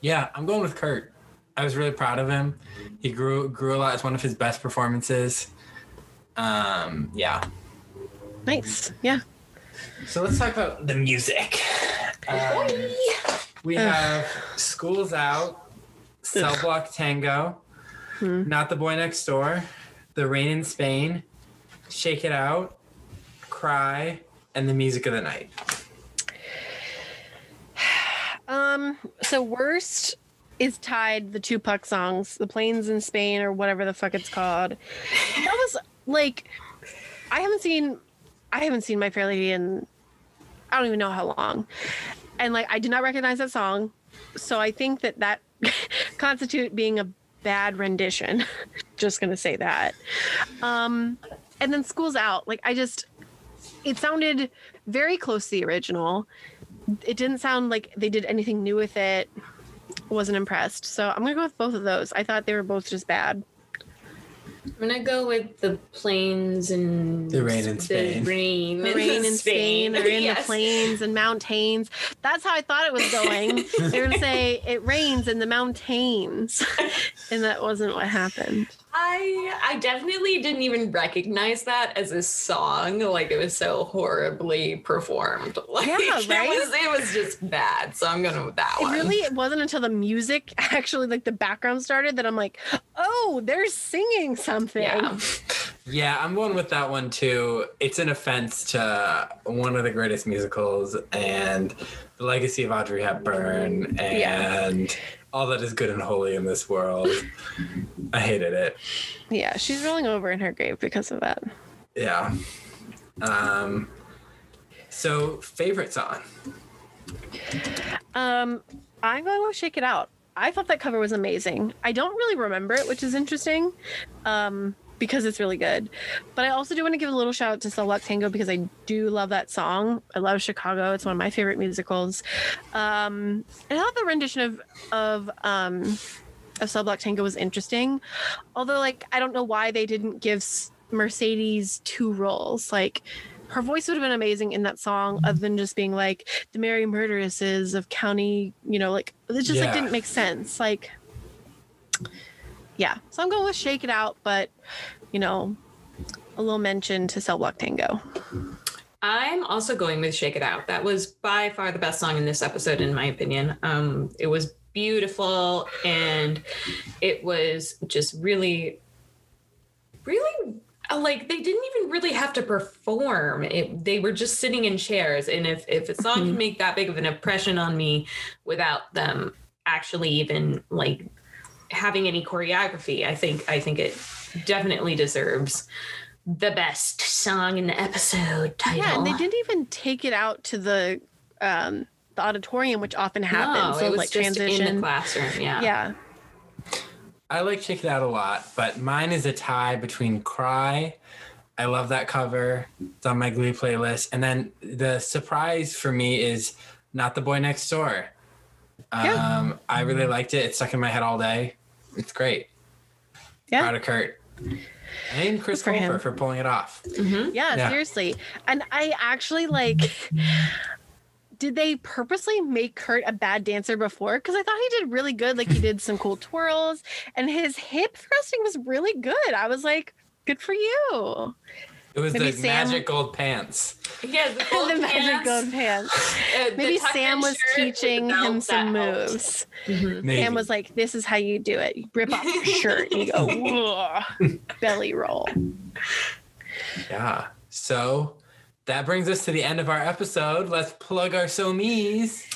Yeah, I'm going with Kurt. I was really proud of him. He grew a lot. It's one of his best performances. Yeah. Nice. Yeah. So let's talk about the music. We have School's Out, Cell Block Tango, Not the Boy Next Door, The Rain in Spain, Shake It Out, Cry, and The Music of the Night. So worst is tied the 2 Puck songs, The Plains in Spain or whatever the fuck it's called. That was like, I haven't seen My Fair Lady in I don't even know how long. And like, I did not recognize that song. So I think that constitute being a bad rendition. Just going to say that. And then School's Out. Like, it sounded very close to the original. It didn't sound like they did anything new with it. Wasn't impressed. So I'm gonna go with both of those. I thought they were both just bad. I'm gonna go with the plains and The rain in Spain. The rain in Spain, or in the plains and mountains. That's how I thought it was going. They were gonna say it rains in the mountains, and that wasn't what happened. I definitely didn't even recognize that as a song. Like, it was so horribly performed. Like, Yeah, right? It was just bad. So I'm going with that one. It wasn't until the music actually, like the background started, that I'm like, oh, they're singing something. Yeah, I'm going with that one too. It's an offense to one of the greatest musicals and the legacy of Audrey Hepburn and all that is good and holy in this world. I hated it. Yeah, she's rolling over in her grave because of that. Yeah. So, favorite song? I'm going to Shake It Out. I thought that cover was amazing. I don't really remember it, which is interesting, because it's really good. But I also do want to give a little shout out to Cell Block Tango, because I do love that song. I love Chicago. It's one of my favorite musicals. And I thought the rendition of Cell Block Tango was interesting. Although, like, I don't know why they didn't give Mercedes 2 roles. Like, her voice would have been amazing in that song, other than just being like the Merry Murderesses of County, like, it just like didn't make sense. Like, yeah. So I'm going with Shake It Out, but, a little mention to Cell Block Tango. I'm also going with Shake It Out. That was by far the best song in this episode, in my opinion. It was beautiful, and it was just really, really, like, they didn't even really have to perform. They were just sitting in chairs, and if a song can make that big of an impression on me without them actually even, like, having any choreography, I think it definitely deserves the best song in the episode title. Yeah, and they didn't even take it out to the auditorium, which often happens. No, so it was like just transition in the classroom. Yeah. I like Shake It Out a lot, but mine is a tie between Cry. I love that cover. It's on my Glee playlist. And then the surprise for me is Not the Boy Next Door. I really liked it. It stuck in my head all day. It's great. Yeah. Proud of Kurt. And Chris Colfer for pulling it off. Mm-hmm. Yeah, seriously. And I actually did they purposely make Kurt a bad dancer before? Because I thought he did really good. Like, he did some cool twirls, and his hip thrusting was really good. I was like, good for you. It was the magic gold pants. Yeah, the gold pants. Magic gold pants. Maybe Sam was teaching him some moves. Mm-hmm. Sam was like, this is how you do it. You rip off your shirt and you go, belly roll. Yeah. So that brings us to the end of our episode. Let's plug our So-Mes.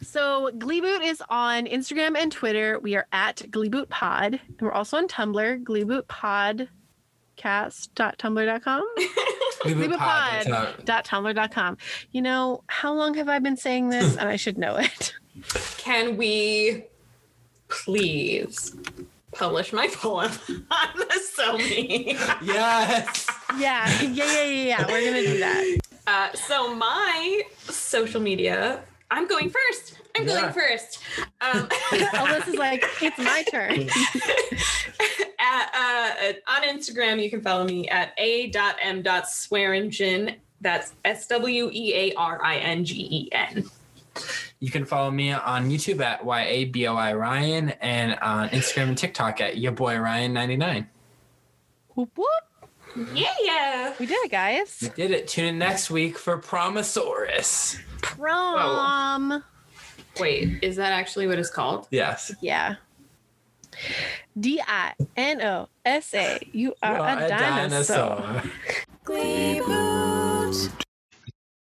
So Gleeboot is on Instagram and Twitter. We are at GleebootPod. And we're also on Tumblr, GleebootPodcast.tumblr.com. GleebootPod.tumblr.com. How long have I been saying this? And I should know it. Can we please publish my poem on the So-Me? Yes. Yeah. We're going to do that. So my social media, I'm going first. Alyssa's like, it's my turn. On Instagram, you can follow me at a.m.swearingen. That's SWEARINGEN. You can follow me on YouTube at YABOI Ryan, and on Instagram and TikTok at your boy Ryan99. Whoop whoop. Yeah. We did it, guys. We did it. Tune in next week for Promosaurus. Prom. Whoa. Wait, is that actually what it's called? Yes. Yeah. DINOSA. You are a dinosaur. Gleeboot.